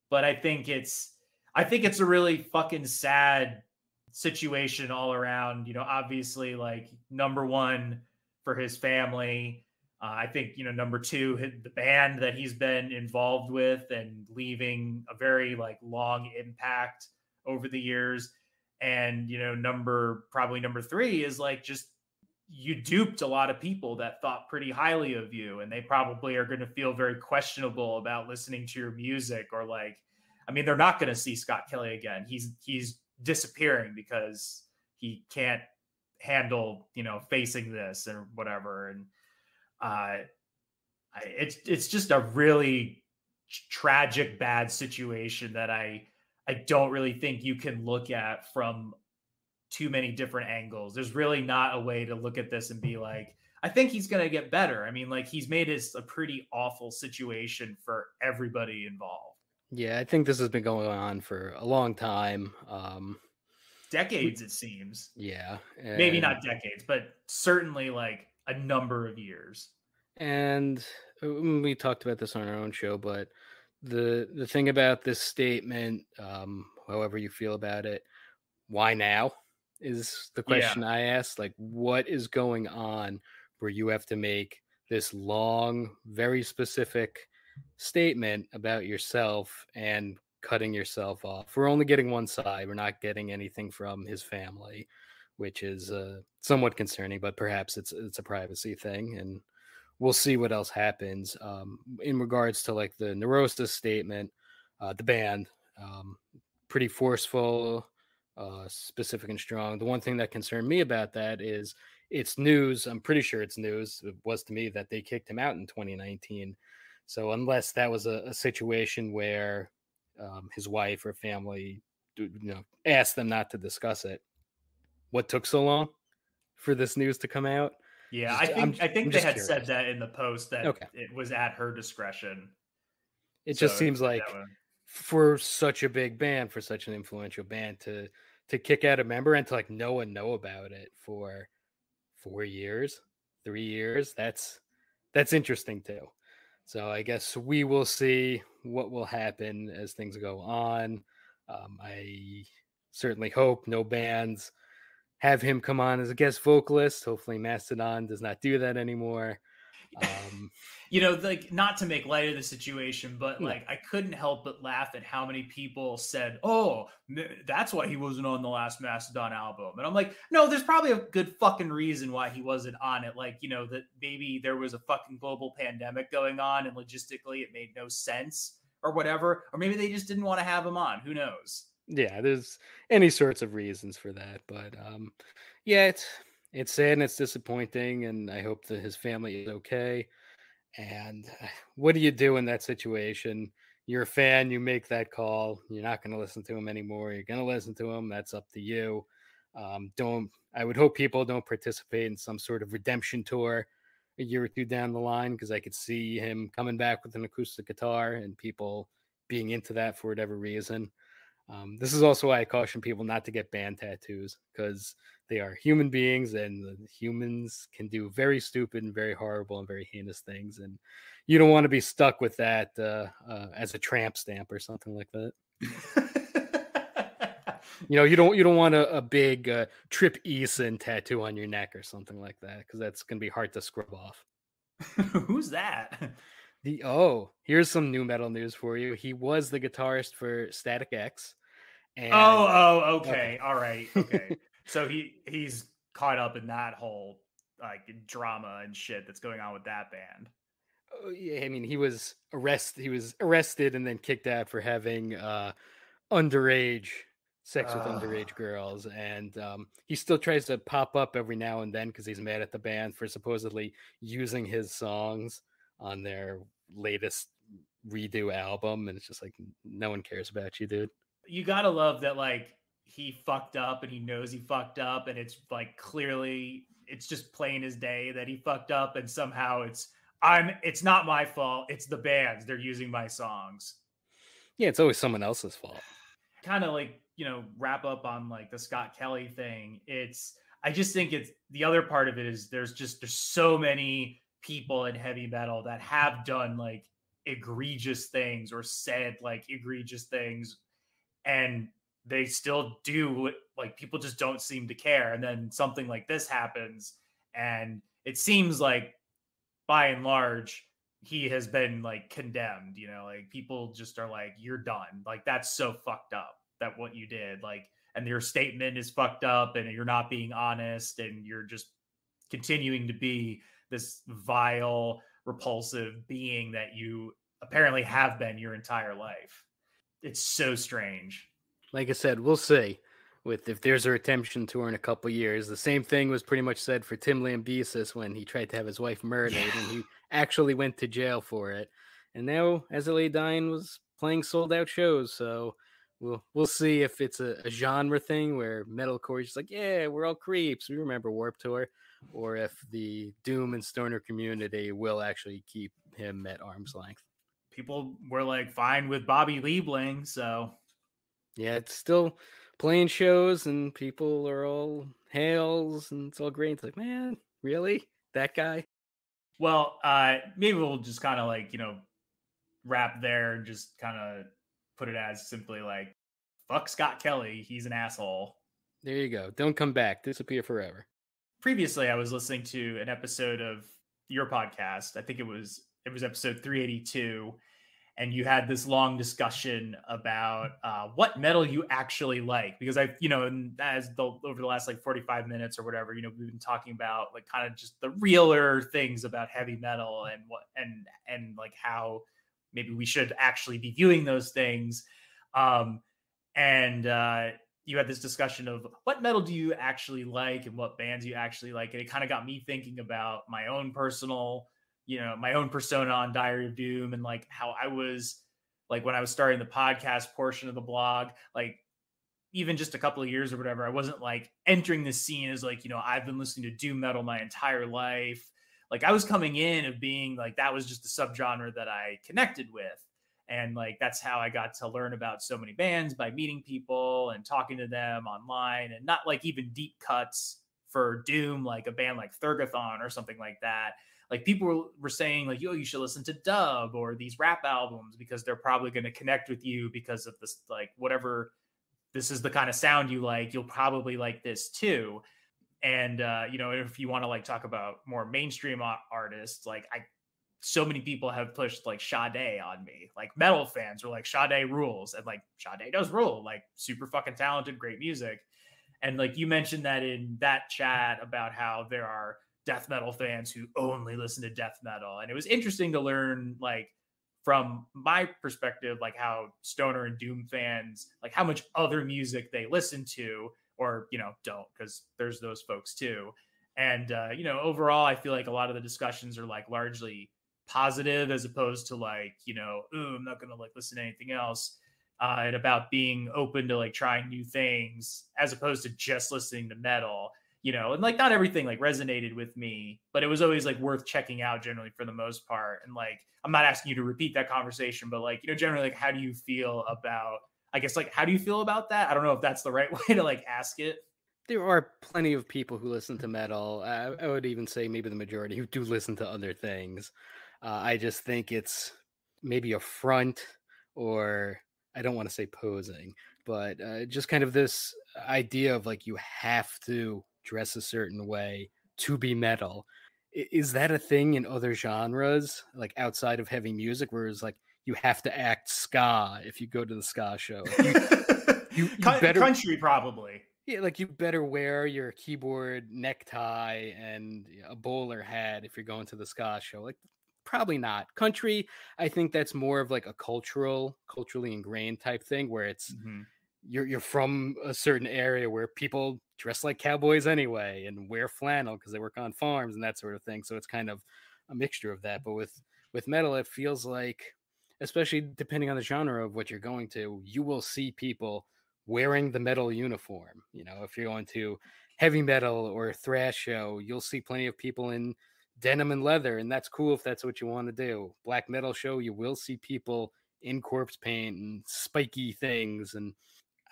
But I think it's a really fucking sad situation all around. Obviously, like, number one, for his family. I think, number two, the band that he's been involved with and leaving a very like long impact over the years. And, number three is like, just, you duped a lot of people that thought pretty highly of you, and they probably are going to feel very questionable about listening to your music, or like, I mean, they're not going to see Scott Kelly again. He's disappearing because he can't handle facing this or whatever. And it's just a really tragic, bad situation that I don't really think you can look at from too many different angles. There's really not a way to look at this and be like, I think he's going to get better. I mean, like, he's made it a pretty awful situation for everybody involved. Yeah, I think this has been going on for a long time. Decades, it seems. Yeah. Maybe not decades, but certainly like a number of years. And we talked about this on our own show, but the thing about this statement, however you feel about it, why now is the question I asked. Like, what is going on where you have to make this long, very specific statement about yourself and cutting yourself off? We're only getting one side. We're not getting anything from his family, which is somewhat concerning, but perhaps it's a privacy thing, and we'll see what else happens. In regards to like the Neurosis statement, the band, pretty forceful, specific and strong. The one thing that concerned me about that is it's news. I'm pretty sure it's news. It was to me that they kicked him out in 2019. So unless that was a situation where his wife or family, asked them not to discuss it, what took so long for this news to come out? Yeah, I think they had curious. Said that in the post that it was at her discretion. It just seems like for such a big band, for such an influential band to kick out a member and to like no one know about it for 4 years, 3 years. That's interesting too. So I guess we will see what will happen as things go on. I certainly hope no bands have him come on as a guest vocalist. Hopefully, Mastodon does not do that anymore. Like, not to make light of the situation, but No. like I couldn't help but laugh at how many people said, "Oh, that's why he wasn't on the last Mastodon album." And I'm like, no, there's probably a good fucking reason why he wasn't on it. Like, that maybe there was a fucking global pandemic going on and logistically it made no sense or whatever, or maybe they just didn't want to have him on. Who knows? Yeah, there's any sorts of reasons for that, but yeah, it's sad and it's disappointing, and I hope that his family is okay. And what do you do in that situation? You're a fan, you make that call. You're not going to listen to him anymore. You're going to listen to him. That's up to you. Don't. I would hope people don't participate in some sort of redemption tour a year or two down the line, because I could see him coming back with an acoustic guitar and people being into that for whatever reason. This is also why I caution people not to get band tattoos, because they are human beings and humans can do very stupid and very horrible and very heinous things. And you don't want to be stuck with that as a tramp stamp or something like that. You don't want a big Trip Eason tattoo on your neck or something like that, because that's going to be hard to scrub off. Who's that? Here's some new metal news for you. He was the guitarist for Static X. And Okay. All right. Okay. So he's caught up in that whole like drama and shit that's going on with that band. Oh, yeah, I mean, he was arrested and then kicked out for having underage sex with underage girls, and he still tries to pop up every now and then because he's mad at the band for supposedly using his songs on their latest redo album, and it's just like, no one cares about you, dude. You gotta love that, like, he fucked up and he knows he fucked up, and it's like clearly it's just plain as day that he fucked up, and somehow it's not my fault, it's the band's, they're using my songs. Yeah, it's always someone else's fault. Kind of like, wrap up on like the Scott Kelly thing. I just think it's the other part of it is there's so many people in heavy metal that have done like egregious things or said like egregious things, and they still do, like, people just don't seem to care. And then something like this happens, and it seems like by and large he has been like condemned, like people just are like, you're done, like that's so fucked up that what you did, like, and your statement is fucked up and you're not being honest and you're just continuing to be this vile, repulsive being that you apparently have been your entire life. It's so strange. Like I said, we'll see if there's a redemption tour in a couple years. The same thing was pretty much said for Tim Lambesis when he tried to have his wife murdered, and he actually went to jail for it. And now As I Lay Dying was playing sold out shows, so we'll see if it's a genre thing where metalcore is just like, yeah, we're all creeps, we remember Warped Tour, or if the doom and stoner community will actually keep him at arm's length. People were like fine with Bobby Liebling, so yeah, it's still playing shows and people are all hails and it's all great. It's like, man, really? That guy? Well, maybe we'll just kind of like, wrap there and just kind of put it as simply like, fuck Scott Kelly, he's an asshole. There you go. Don't come back. Disappear forever. Previously, I was listening to an episode of your podcast. I think it was episode 382. And you had this long discussion about what metal you actually like, because over the last like 45 minutes or whatever, we've been talking about like kind of just the realer things about heavy metal and like how maybe we should actually be viewing those things. And you had this discussion of what metal do you actually like and what bands you actually like. And it kind of got me thinking about my own personal, my own persona on Diary of Doom, and like how I was like when I was starting the podcast portion of the blog, like even just a couple of years or whatever, I wasn't like entering the scene as like, I've been listening to doom metal my entire life. Like I was coming in of being like, that was just a subgenre that I connected with. And like that's how I got to learn about so many bands, by meeting people and talking to them online, and not like even deep cuts for doom, like a band like Thurgathon or something like that. Like people were saying like, yo, you should listen to dub or these rap albums because they're probably going to connect with you because of this, like whatever, this is the kind of sound you like, you'll probably like this too. And if you want to like talk about more mainstream artists, like so many people have pushed like Sade on me. Like metal fans are like, Sade rules, and like Sade does rule, like super fucking talented, great music. And like you mentioned that in that chat about how there are death metal fans who only listen to death metal, and it was interesting to learn like from my perspective, like how stoner and doom fans, like how much other music they listen to, or don't, because there's those folks too. And overall I feel like a lot of the discussions are like largely positive, as opposed to like ooh, I'm not gonna like listen to anything else, and about being open to like trying new things as opposed to just listening to metal. And like not everything like resonated with me, but it was always like worth checking out generally for the most part. And like I'm not asking you to repeat that conversation, but like generally, like how do you feel about, I guess, like how do you feel about that? I don't know if that's the right way to like ask it. There are plenty of people who listen to metal. I would even say maybe the majority who do listen to other things. I just think it's maybe a front, or I don't want to say posing, but just kind of this idea of like you have to dress a certain way to be metal. Is that a thing in other genres, like outside of heavy music, where it's like you have to act ska if you go to the ska show? You better country probably. Yeah, like you better wear your keyboard necktie and a bowler hat if you're going to the ska show. Like probably not. Country, I think that's more of like a culturally ingrained type thing where it's you're from a certain area where people dress like cowboys anyway and wear flannel because they work on farms and that sort of thing. So it's kind of a mixture of that. But with metal, it feels like, especially depending on the genre of what you're going to, you will see people wearing the metal uniform. If you're going to heavy metal or thrash show, you'll see plenty of people in denim and leather, and that's cool if that's what you want to do. Black metal show, you will see people in corpse paint and spiky things. And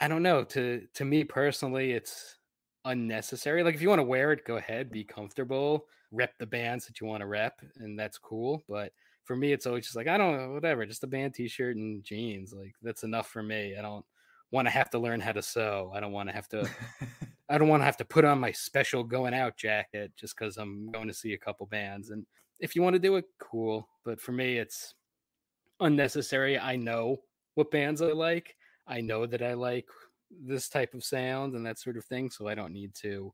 I don't know, to me personally, it's unnecessary. Like if you want to wear it, go ahead, be comfortable, rep the bands that you want to rep, and that's cool. But for me, it's always just like, I don't know, whatever, just a band t-shirt and jeans. Like that's enough for me. I don't want to have to learn how to sew. I don't want to have to put on my special going out jacket just because I'm going to see a couple bands. And if you want to do it, cool. But for me, it's unnecessary. I know what bands I like. I know that I like this type of sound and that sort of thing. So I don't need to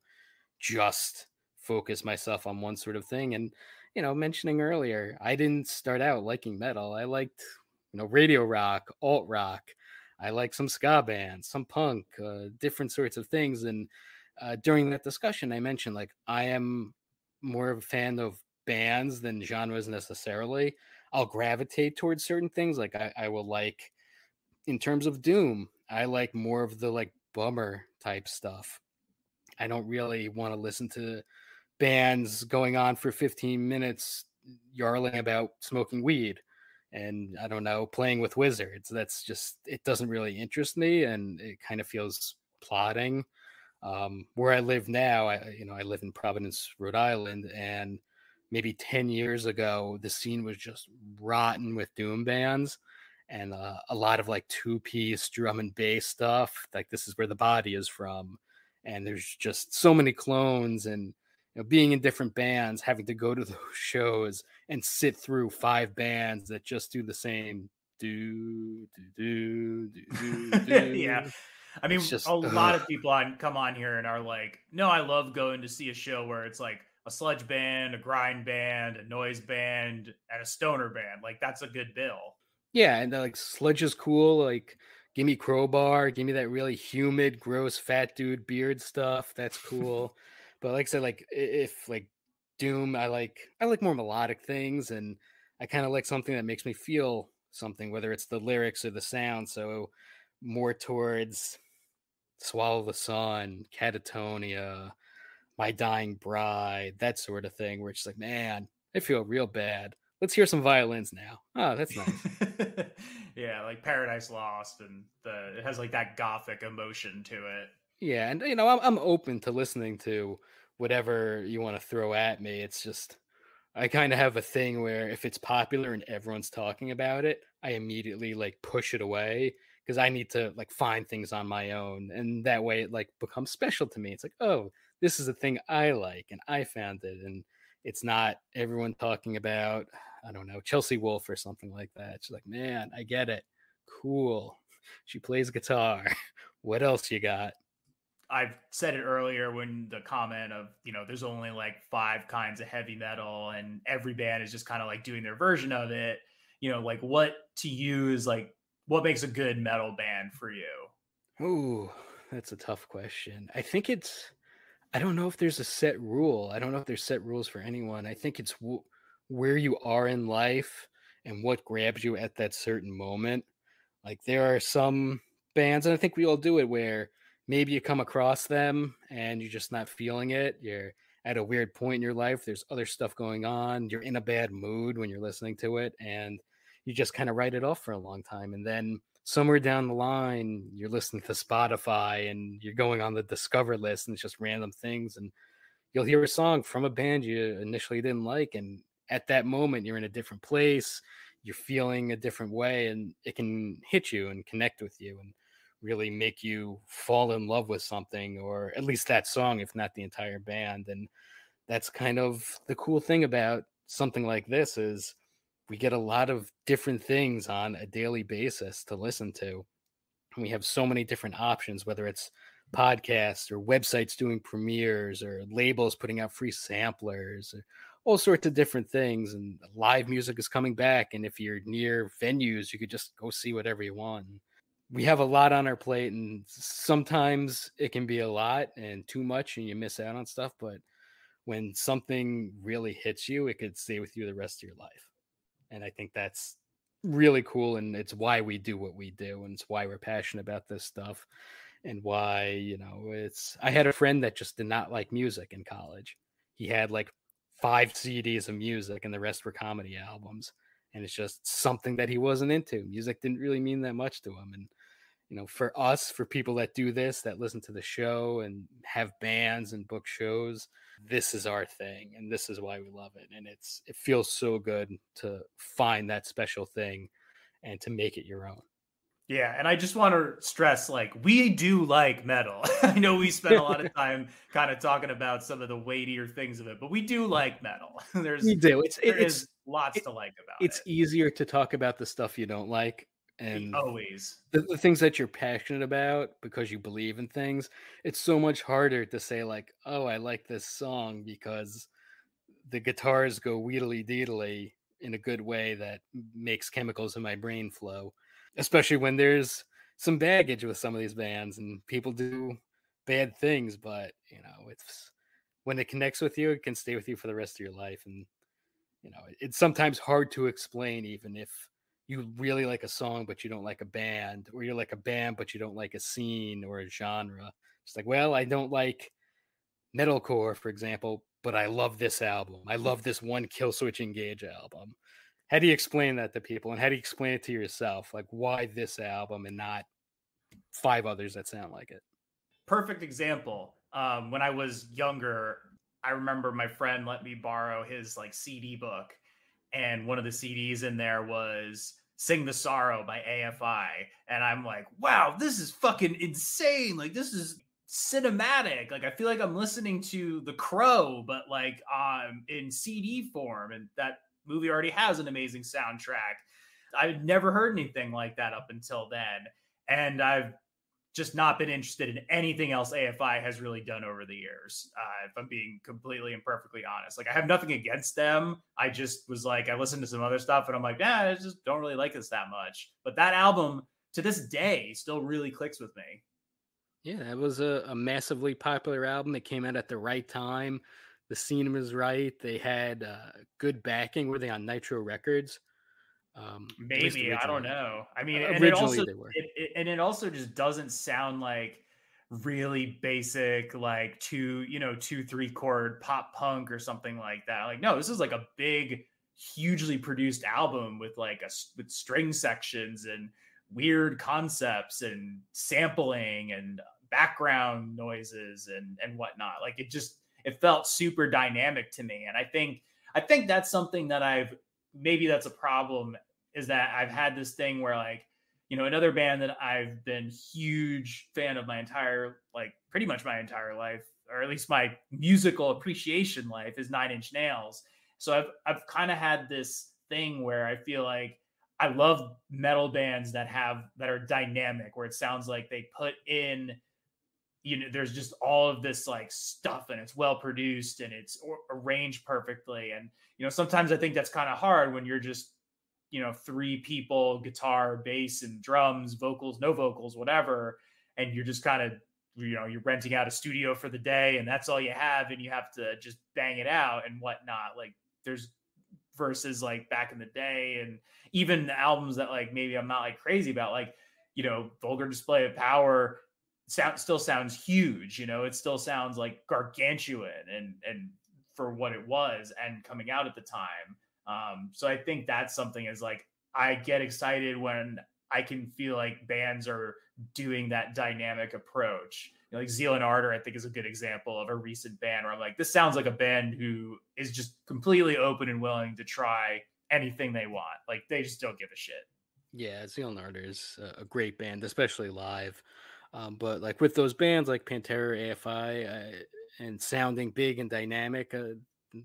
just focus myself on one sort of thing. And, mentioning earlier, I didn't start out liking metal. I liked, radio rock, alt rock. I like some ska bands, some punk, different sorts of things. And during that discussion, I mentioned like I am more of a fan of bands than genres necessarily. I'll gravitate towards certain things. Like I will like, in terms of doom, I like more of the like bummer type stuff. I don't really want to listen to bands going on for 15 minutes yarling about smoking weed and I don't know, playing with wizards. That's just, it doesn't really interest me, and it kind of feels plodding. Where I live now, I live in Providence, Rhode Island, and maybe 10 years ago, the scene was just rotten with doom bands and a lot of like 2-piece drum and bass stuff. Like This Is Where the Body Is from. And there's just so many clones, and being in different bands, having to go to those shows and sit through 5 bands that just do the same do do do do do. Yeah. I mean, Just a lot of people come on here and are like, no, I love going to see a show where it's like a sludge band, a grind band, a noise band, and a stoner band. Like that's a good bill. Yeah, and like sludge is cool. Like, give me Crowbar, give me that really humid, gross, fat dude beard stuff. That's cool. But like I said, like if like doom, I like more melodic things, and I kind of like something that makes me feel something, whether it's the lyrics or the sound. So more towards Swallow the Sun, Catatonia, My Dying Bride, that sort of thing, where it's like, man, I feel real bad. let's hear some violins now. Oh, that's nice. Yeah, like Paradise Lost, and it has like that gothic emotion to it. Yeah, and I'm open to listening to whatever you want to throw at me. It's just I kind of have a thing where if it's popular and everyone's talking about it, I immediately like push it away because I need to like find things on my own, and that way it like becomes special to me. It's like, oh, this is a thing I like, and I found it, and it's not everyone talking about, I don't know, Chelsea Wolfe or something like that. It's like, man, I get it, cool. She plays guitar. What else you got? I've said it earlier when the comment of, there's only like 5 kinds of heavy metal and every band is just kind of like doing their version of it. Like what to use, like what makes a good metal band for you? Ooh, that's a tough question. I don't know if there's a set rule. I don't know if there's set rules for anyone. I think it's where you are in life and what grabs you at that certain moment. Like there are some bands, and I think we all do it, where maybe you come across them and you're just not feeling it. You're at a weird point in your life. There's other stuff going on. You're in a bad mood when you're listening to it, and you just kind of write it off for a long time. And then somewhere down the line, you're listening to Spotify and you're going on the Discover list, and it's just random things. And you'll hear a song from a band you initially didn't like. And at that moment, you're in a different place. You're feeling a different way, and it can hit you and connect with you and really make you fall in love with something, or at least that song, if not the entire band. And that's kind of the cool thing about something like this is we get a lot of different things on a daily basis to listen to. And we have so many different options, whether it's podcasts or websites doing premieres or labels putting out free samplers, or all sorts of different things. And live music is coming back. And if you're near venues, you could just go see whatever you want. We have a lot on our plate, and sometimes it can be a lot and too much, and you miss out on stuff. But when something really hits you, it could stay with you the rest of your life. And I think that's really cool. And it's why we do what we do. And it's why we're passionate about this stuff. And why, I had a friend that just did not like music in college. He had like 5 CDs of music and the rest were comedy albums. And it's just something that he wasn't into. Music didn't really mean that much to him. And for us, for people that do this, that listen to the show and have bands and book shows, this is our thing, and this is why we love it. And it feels so good to find that special thing and to make it your own. Yeah, and I just want to stress, like, we do like metal. I know we spent a lot of time kind of talking about some of the weightier things of it, but we do like metal. We do. There is lots to like about it. It's easier to talk about the stuff you don't like, and always the things that you're passionate about because you believe in things. It's so much harder to say like, oh, I like this song because the guitars go wheedly deedly in a good way that makes chemicals in my brain flow, especially when there's some baggage with some of these bands and people do bad things. But it's when it connects with you, it can stay with you for the rest of your life. And it's sometimes hard to explain, even if you really like a song but you don't like a band, or you like a band but you don't like a scene or a genre. It's like, well, I don't like metalcore, for example, but I love this album. I love this one Killswitch Engage album. How do you explain that to people, and how do you explain it to yourself? Like, why this album and not 5 others that sound like it? Perfect example. When I was younger, I remember my friend let me borrow his like CD book, and one of the CDs in there was Sing the Sorrow by AFI. And I'm like, wow, this is fucking insane. Like, this is cinematic. Like, I feel like I'm listening to The Crow, but like in CD form. And that movie already has an amazing soundtrack. I'd never heard anything like that up until then. And I've just not been interested in anything else AFI has really done over the years. If I'm being completely and perfectly honest, like I have nothing against them. I just was like, I listened to some other stuff and I'm like, yeah, I just don't really like this that much. But that album to this day still really clicks with me. Yeah, that was a massively popular album. It came out at the right time. The scene was right. They had good backing. Were they on Nitro Records? Maybe, I don't know. I mean, originally they were. It also just doesn't sound like really basic, like 2-3 chord pop punk or something like that. Like, no, this is like a big hugely produced album with like with string sections and weird concepts and sampling and background noises and whatnot. Like it felt super dynamic to me. And I think that's something that maybe that's a problem, is that I've had this thing where, like, another band that I've been huge fan of my entire, like pretty much my entire life, or at least my musical appreciation life, is Nine Inch Nails. So I've kind of had this thing where I feel like I love metal bands that are dynamic, where it sounds like they put in, there's just all of this like stuff, and it's well produced and it's arranged perfectly. And, sometimes I think that's kind of hard when you're just, three people, guitar, bass, and drums, vocals, no vocals, whatever. And you're just kind of, you're renting out a studio for the day and that's all you have. And you have to just bang it out and whatnot. Like, there's versus like back in the day, and even the albums that like maybe I'm not like crazy about, like, Vulgar Display of Power still sounds huge. It still sounds like gargantuan and for what it was and coming out at the time. So I think that's something, is like, I get excited when I can feel like bands are doing that dynamic approach. Like Zeal and Ardor, I think, is a good example of a recent band where I'm like, this sounds like a band who is just completely open and willing to try anything they want. Like, they just don't give a shit. Yeah, Zeal and Ardor is a great band, especially live. But like with those bands like Pantera, AFI, and sounding big and dynamic,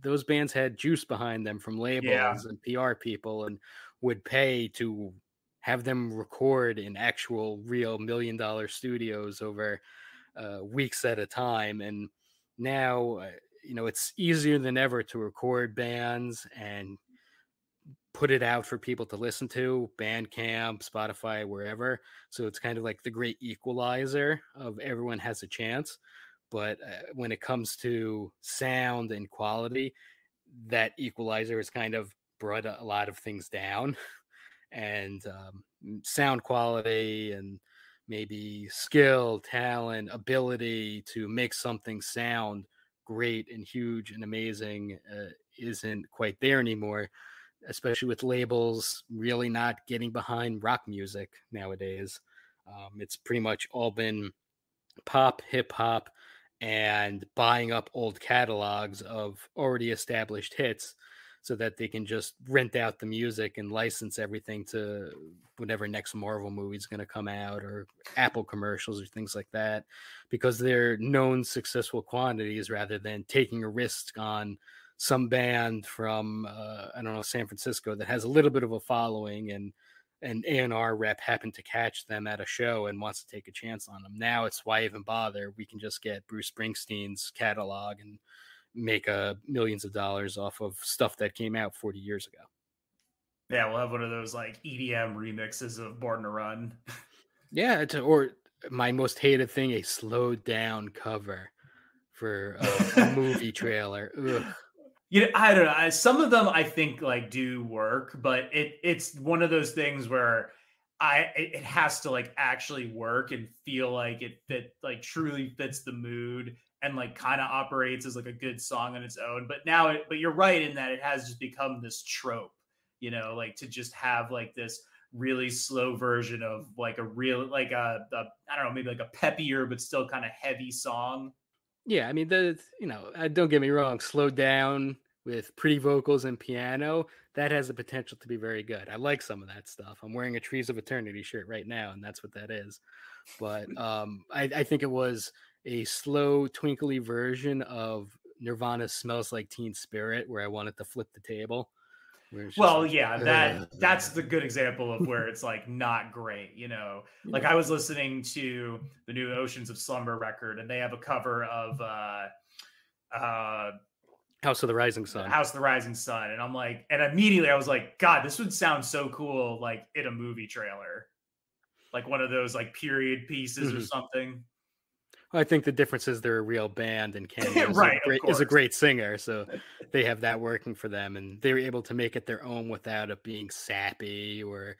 those bands had juice behind them from labels and PR people, and would pay to have them record in actual real $1 million studios over weeks at a time. And now, it's easier than ever to record bands and put it out for people to listen to, Bandcamp, Spotify, wherever. So it's kind of like the great equalizer of everyone has a chance. But when it comes to sound and quality, that equalizer has kind of brought a lot of things down. And sound quality and maybe skill, talent, ability to make something sound great and huge and amazing isn't quite there anymore, especially with labels really not getting behind rock music nowadays. It's pretty much all been pop, hip hop, and buying up old catalogs of already established hits so that they can just rent out the music and license everything to whatever next Marvel movie is going to come out, or Apple commercials or things like that, because they're known successful quantities, rather than taking a risk on some band from, I don't know, San Francisco that has a little bit of a following, and an A&R rep happened to catch them at a show and wants to take a chance on them. Now it's, why even bother? We can just get Bruce Springsteen's catalog and make millions of dollars off of stuff that came out 40 years ago. Yeah, we'll have one of those like EDM remixes of Born to Run. Yeah, or my most hated thing, a slowed down cover for a movie trailer. Ugh. I don't know. Some of them I think like do work, but it's one of those things where it has to like actually work and feel like like truly fits the mood, and like kind of operates as like a good song on its own. But you're right in that it has just become this trope, like to just have like this really slow version of like a real, like I don't know, maybe like a peppier but still kind of heavy song. Yeah, I mean, don't get me wrong, slowed down with pretty vocals and piano, that has the potential to be very good. I like some of that stuff. I'm wearing a Trees of Eternity shirt right now, and that's what that is. But I think it was a slow, twinkly version of Nirvana's Smells Like Teen Spirit, where I wanted to flip the table. Well, like, yeah, that's the good example of where it's like not great, Like I was listening to the new Oceans of Slumber record, and they have a cover of House of the Rising Sun. House of the Rising Sun, and I'm like, and immediately I was like, God, this would sound so cool, like in a movie trailer, like one of those like period pieces or something. I think the difference is they're a real band, and Kenny is a great singer, so they have that working for them, and they're able to make it their own without it being sappy or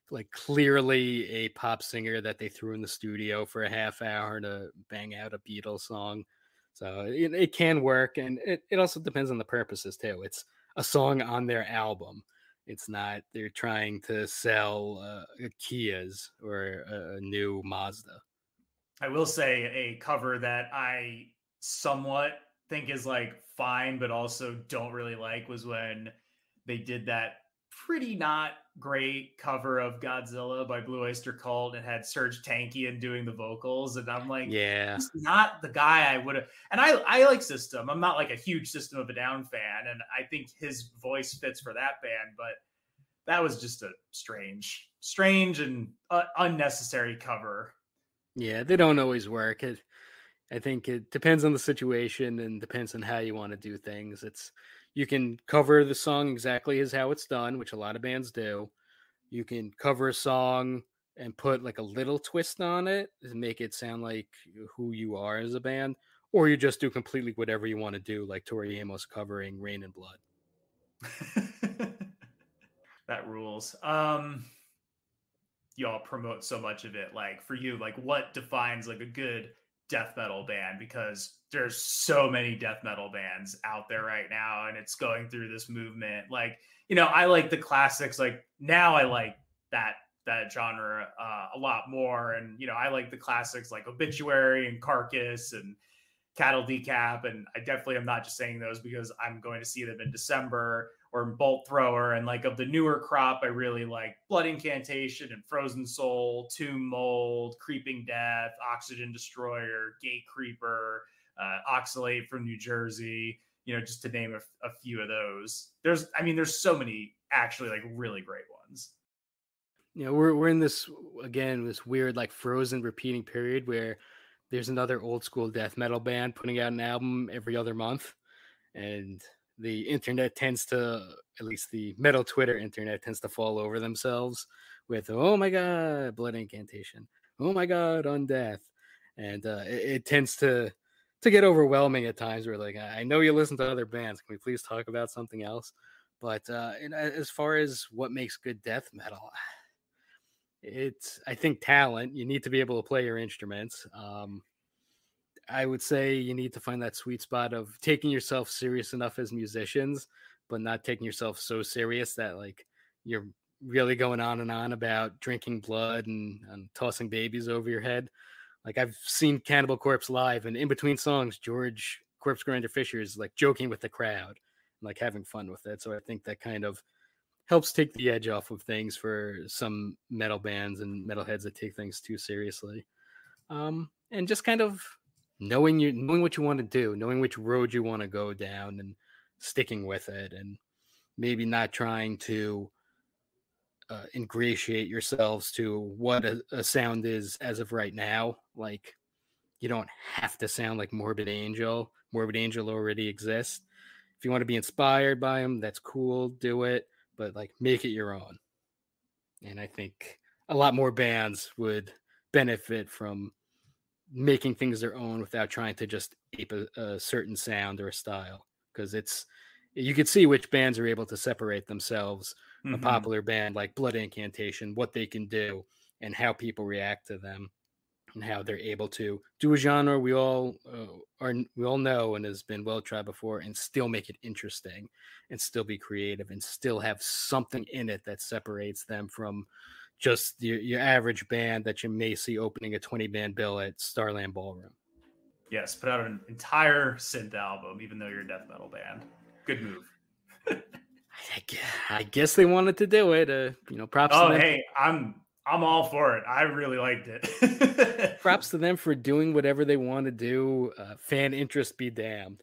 like clearly a pop singer that they threw in the studio for a half hour to bang out a Beatles song. So it can work, and it also depends on the purposes too. a song on their album. It's not they're trying to sell a Kias or a new Mazda. I will say a cover that I somewhat think is like fine, but also don't really like was when they did that pretty not great cover of Godzilla by Blue Oyster Cult and had Serge Tankian doing the vocals. And I'm like, Yeah. he's not the guy I would have. And I like System. I'm not like a huge System of a Down fan. And I think his voice fits for that band. But that was just a strange and unnecessary cover. Yeah, they don't always work. I think it depends on the situation and depends on how you want to do things. You can cover the song exactly as how it's done, which a lot of bands do. You can cover a song and put like a little twist on it and make it sound like who you are as a band, or you just do completely whatever you want to do, like Tori Amos covering Rain and Blood. That rules. Y'all promote so much of it. Like for you, like what defines like a good death metal band? Because there's so many death metal bands out there right now, and it's going through this movement. Like, you know, I like the classics. Like now I like that genre a lot more. And, you know, I like the classics like Obituary and Carcass and Cattle Decap. And I definitely am not just saying those because I'm going to see them in December, or Bolt Thrower. And like of the newer crop, I really like Blood Incantation and Frozen Soul, Tomb Mold, Creeping Death, Oxygen Destroyer, Gate Creeper, Oxalate from New Jersey, you know, just to name a few of those. There's so many actually like really great ones. You know, we're in this weird like frozen repeating period where there's another old school death metal band putting out an album every other month, and the internet tends to, at least the metal Twitter internet tends to fall over themselves with, oh my God, Blood Incantation. Oh my God, Undeath. And it tends to get overwhelming at times. Where like, I know you listen to other bands. Can we please talk about something else? But as far as what makes good death metal, I think talent. You need to be able to play your instruments. I would say you need to find that sweet spot of taking yourself serious enough as musicians, but not taking yourself so serious that like you're really going on and on about drinking blood and tossing babies over your head. Like I've seen Cannibal Corpse live, and in between songs, George Corpse Grinder Fisher is like joking with the crowd, and, like having fun with it. So I think that kind of helps take the edge off of things for some metal bands and metalheads that take things too seriously. And just kind of knowing what you want to do, knowing which road you want to go down and sticking with it, and maybe not trying to ingratiate yourselves to what a sound is as of right now. Like you don't have to sound like Morbid Angel. Morbid Angel already exists. If you want to be inspired by them, that's cool, do it, but like make it your own. And I think a lot more bands would benefit from making things their own without trying to just ape a certain sound or a style, because you could see which bands are able to separate themselves. A popular band like Blood Incantation, what they can do and how people react to them, and how they're able to do a genre we all know and has been well tried before, and still make it interesting and still be creative and still have something in it that separates them from just your average band that you may see opening a 20-band bill at Starland Ballroom. Yes, put out an entire synth album, even though you're a death metal band. Good move. I guess they wanted to do it. Props to them. Hey, I'm all for it. I really liked it. Props to them for doing whatever they want to do. Fan interest be damned.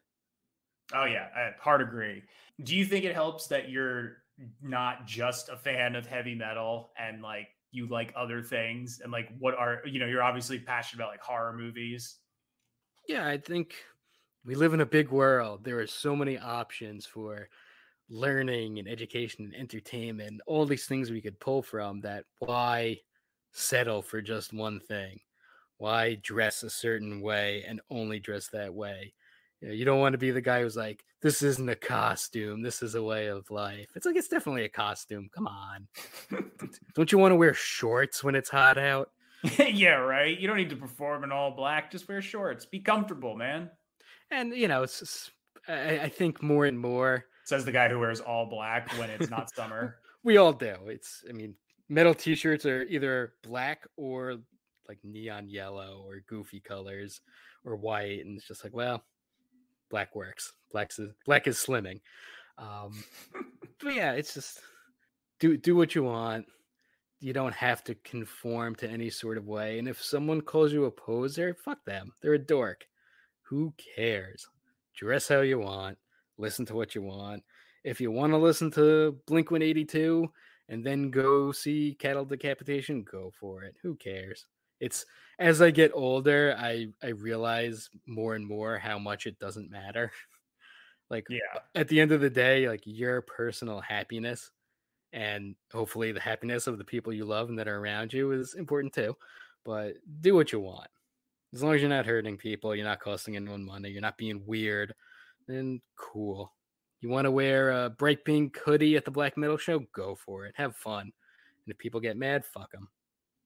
Oh yeah, I hard agree. Do you think it helps that you're not just a fan of heavy metal and like you like other things, and like you're obviously passionate about like horror movies? Yeah, I think we live in a big world. There are so many options for learning and education and entertainment, all these things we could pull from, that why settle for just one thing? Why dress a certain way and only dress that way? You don't want to be the guy who's like, this isn't a costume, this is a way of life. It's like, it's definitely a costume. Come on. Don't you want to wear shorts when it's hot out? Yeah, right. You don't need to perform in all black. Just wear shorts. Be comfortable, man. And I think more and more Says the guy who wears all black when it's not summer. We all do. I mean, metal t-shirts are either black or like neon yellow or goofy colors or white. And it's just like, well, black works. Black is slimming. But yeah, it's just do what you want. You don't have to conform to any sort of way. And if someone calls you a poser, fuck them. They're a dork. Who cares? Dress how you want. Listen to what you want. If you want to listen to Blink-182 and then go see Cattle Decapitation, go for it. Who cares? It's as I get older, I realize more and more how much it doesn't matter. Like, Yeah. at the end of the day, like, your personal happiness and hopefully the happiness of the people you love and that are around you is important too. But do what you want. As long as you're not hurting people, you're not costing anyone money, you're not being weird, then cool. You want to wear a bright pink hoodie at the black metal show? Go for it. Have fun. And if people get mad, fuck them.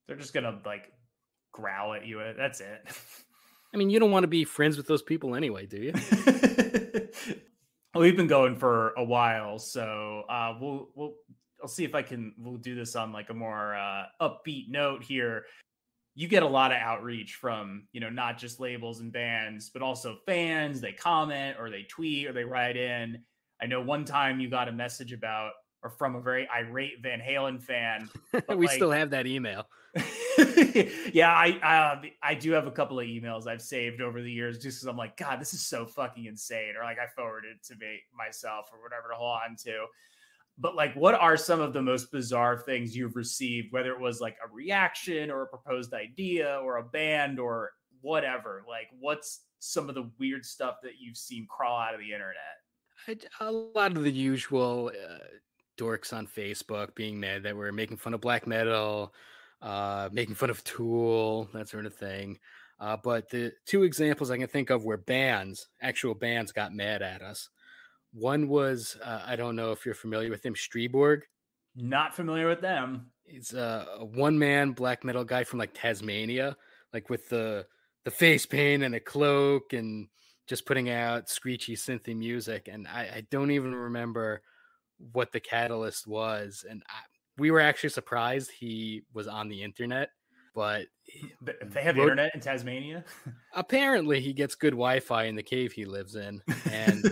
They're just going to like growl at you. That's it. I mean, you don't want to be friends with those people anyway, do you? We've been going for a while, so I'll see if we'll do this on like a more upbeat note here. You get a lot of outreach from, not just labels and bands, but also fans. They comment or they tweet or they write in. I know one time you got a message about or from a very irate Van Halen fan. We still have that email. Yeah, I do have a couple of emails I've saved over the years just because I'm like, God, this is so fucking insane. Or like I forwarded it to myself or whatever to hold on to. But like, what are some of the most bizarre things you've received, whether it was like a reaction or a proposed idea or a band or whatever? Like, what's some of the weird stuff that you've seen crawl out of the internet? A lot of the usual dorks on Facebook being mad that we're making fun of black metal, making fun of Tool, that sort of thing. But the two examples I can think of where actual bands got mad at us. One was, I don't know if you're familiar with him, Streborg. Not familiar with them. He's a one-man black metal guy from like Tasmania, like with the face paint and a cloak and just putting out screechy synthy music. And I don't even remember what the catalyst was. And we were actually surprised he was on the internet. But they have internet in Tasmania? Apparently he gets good Wi-Fi in the cave he lives in. And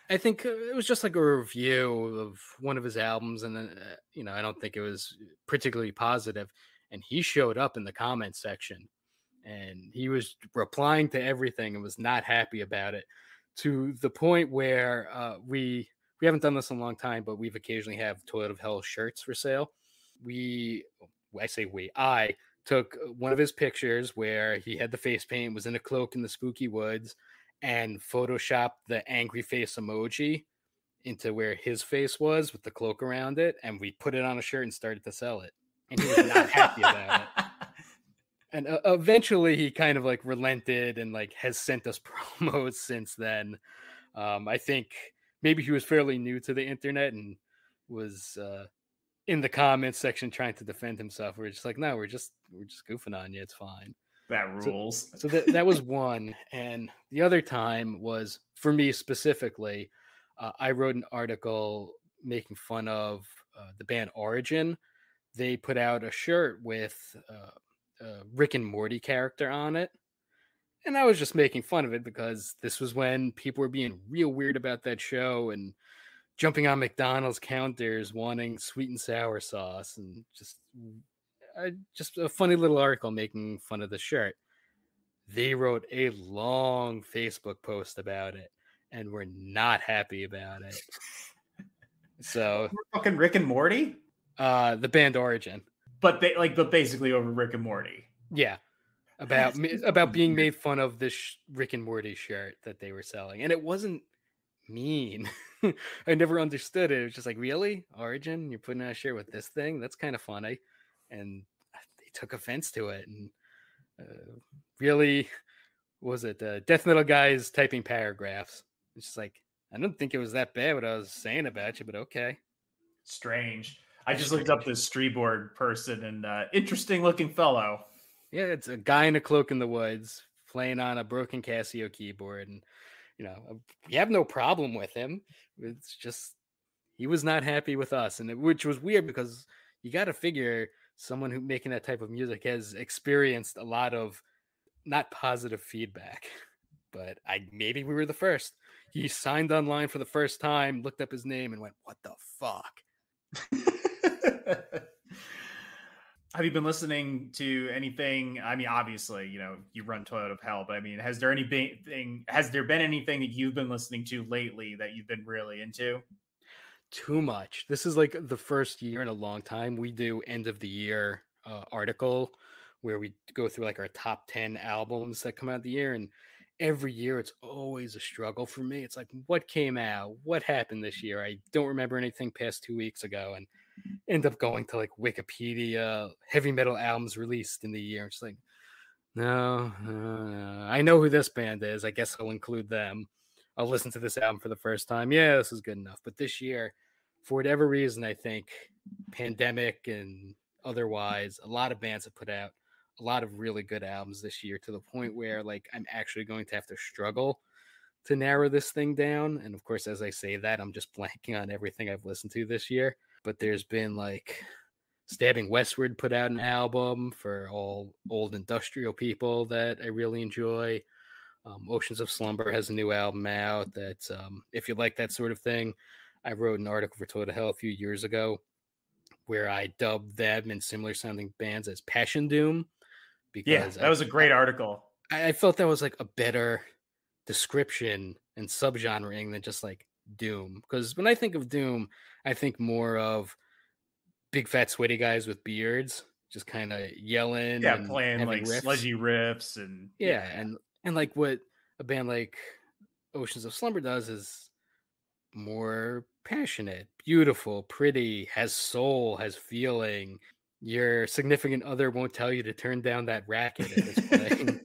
I think it was just like a review of one of his albums. And then, I don't think it was particularly positive. And he showed up in the comment section and he was replying to everything and was not happy about it, to the point where we haven't done this in a long time, but we've occasionally have Toilet of Hell shirts for sale. I took one of his pictures where he had the face paint, was in a cloak in the spooky woods, and photoshopped the angry face emoji into where his face was with the cloak around it. And we put it on a shirt and started to sell it. And he was not happy about it. And eventually he kind of like relented and like has sent us promos since then. I think maybe he was fairly new to the internet and was in the comments section trying to defend himself. We're just like, no, we're just goofing on you. It's fine. That rules. So that was one. And the other time was for me specifically. I wrote an article making fun of the band Origin. They put out a shirt with a Rick and Morty character on it. And I was just making fun of it because this was when people were being real weird about that show and jumping on McDonald's counters wanting sweet and sour sauce, and just a funny little article making fun of the shirt. They wrote a long Facebook post about it and were not happy about it. So we're fucking Rick and Morty? The band Origin. But basically over Rick and Morty. Yeah. About being made fun of this Rick and Morty shirt that they were selling. And it wasn't mean. I never understood it. It was just like, really? Origin? You're putting out a shirt with this thing? That's kind of funny. And they took offense to it. And really, was it death metal guys typing paragraphs? It's just like, I don't think it was that bad what I was saying about you, but okay. Strange. I just looked up this Streborg person and interesting looking fellow. Yeah, it's a guy in a cloak in the woods playing on a broken Casio keyboard. And We have no problem with him. It's just he was not happy with us, which was weird because you got to figure someone who making that type of music has experienced a lot of not positive feedback. But maybe we were the first. He signed online for the first time, looked up his name, and went, "What the fuck?" Have you been listening to anything? I mean, obviously, you run Toilet of Hell, but I mean, has there been anything that you've been listening to lately that you've been really into? Too much. This is like the first year in a long time we do end of the year article where we go through like our top 10 albums that come out of the year, and every year it's always a struggle for me. It's like, what came out, what happened this year? I don't remember anything past 2 weeks ago, and end up going to like Wikipedia heavy metal albums released in the year. It's like, no, I know who this band is, I guess I'll include them. I'll listen to this album for the first time. Yeah, this is good enough. But this year, for whatever reason, I think pandemic and otherwise, a lot of bands have put out a lot of really good albums this year, to the point where like I'm actually going to have to struggle to narrow this thing down. And of course, as I say that, I'm just blanking on everything I've listened to this year. But there's been like Stabbing Westward put out an album for all old industrial people that I really enjoy. Oceans of Slumber has a new album out that, if you like that sort of thing, I wrote an article for Total Hell a few years ago where I dubbed them and similar sounding bands as Passion Doom. Because that was a great article. I felt that was like a better description and subgenreing than just like Doom. Because when I think of Doom, I think more of big fat sweaty guys with beards just kind of yelling, and playing like riffs. sludgy riffs, and and like what a band like Oceans of Slumber does is more passionate, beautiful, pretty, has soul, has feeling. Your significant other won't tell you to turn down that racket if it's playing.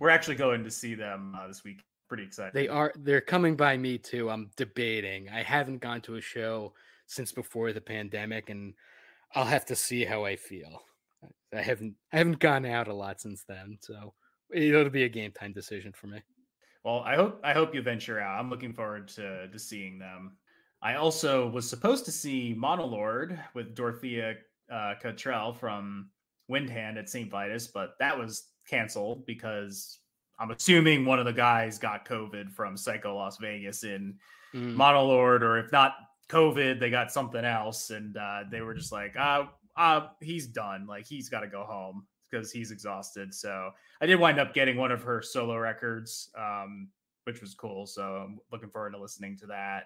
We're actually going to see them this week. Pretty excited. They're coming by me too. I'm debating. I haven't gone to a show since before the pandemic, and I'll have to see how I feel. I haven't gone out a lot since then, so it'll be a game time decision for me. Well, I hope you venture out. I'm looking forward to seeing them. I also was supposed to see Monolord with Dorothea Cottrell from Windhand at St. Vitus, but that was canceled because I'm assuming one of the guys got COVID from Psycho Las Vegas in Monolord, or if not COVID, they got something else, and they were just like, he's done. Like, he's got to go home because he's exhausted. So I did wind up getting one of her solo records, which was cool. So I'm looking forward to listening to that.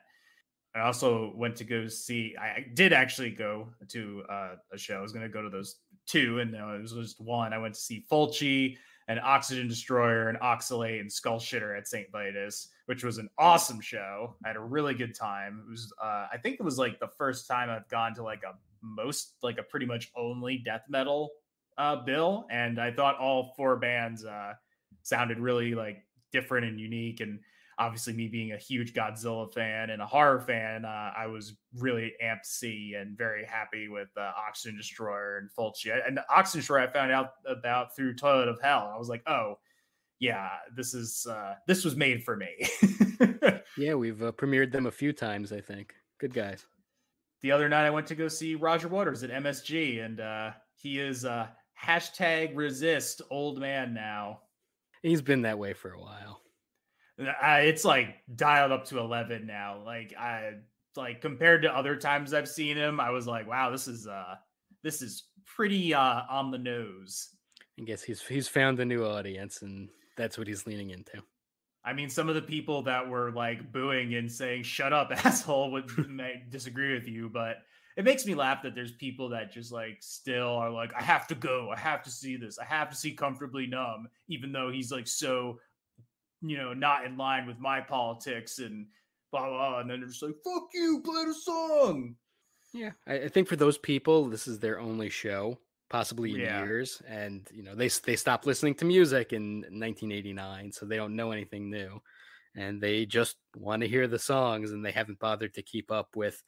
I also went to go see, I did actually go to a show. I was going to go to those two, and it was just one. I went to see Fulci and Oxygen Destroyer and Oxalate and Skull Shitter at St. Vitus, which was an awesome show. I had a really good time. It was, I think it was like the first time I've gone to like a pretty much only death metal bill. And I thought all four bands sounded really like different and unique. And obviously, me being a huge Godzilla fan and a horror fan, I was really amped to see and very happy with Oxygen Destroyer and Fulci. And Oxygen Destroyer I found out about through Toilet of Hell. I was like, oh, yeah, this was made for me. Yeah, we've premiered them a few times, I think. Good guys. The other night, I went to go see Roger Waters at MSG, and he is #resist old man now. He's been that way for a while. It's like dialed up to 11 now. Like compared to other times I've seen him, I was like, wow, this is pretty on the nose. I guess he's found a new audience, and that's what he's leaning into. I mean, some of the people that were like booing and saying "shut up, asshole" may disagree with you, but it makes me laugh that there's people that just like still are like, I have to go, I have to see this, I have to see Comfortably Numb, even though he's like so, not in line with my politics and blah, blah, and then they're just like, fuck you, play the song. Yeah, I think for those people, this is their only show, possibly in years. And, they stopped listening to music in 1989, so they don't know anything new. And they just want to hear the songs, and they haven't bothered to keep up with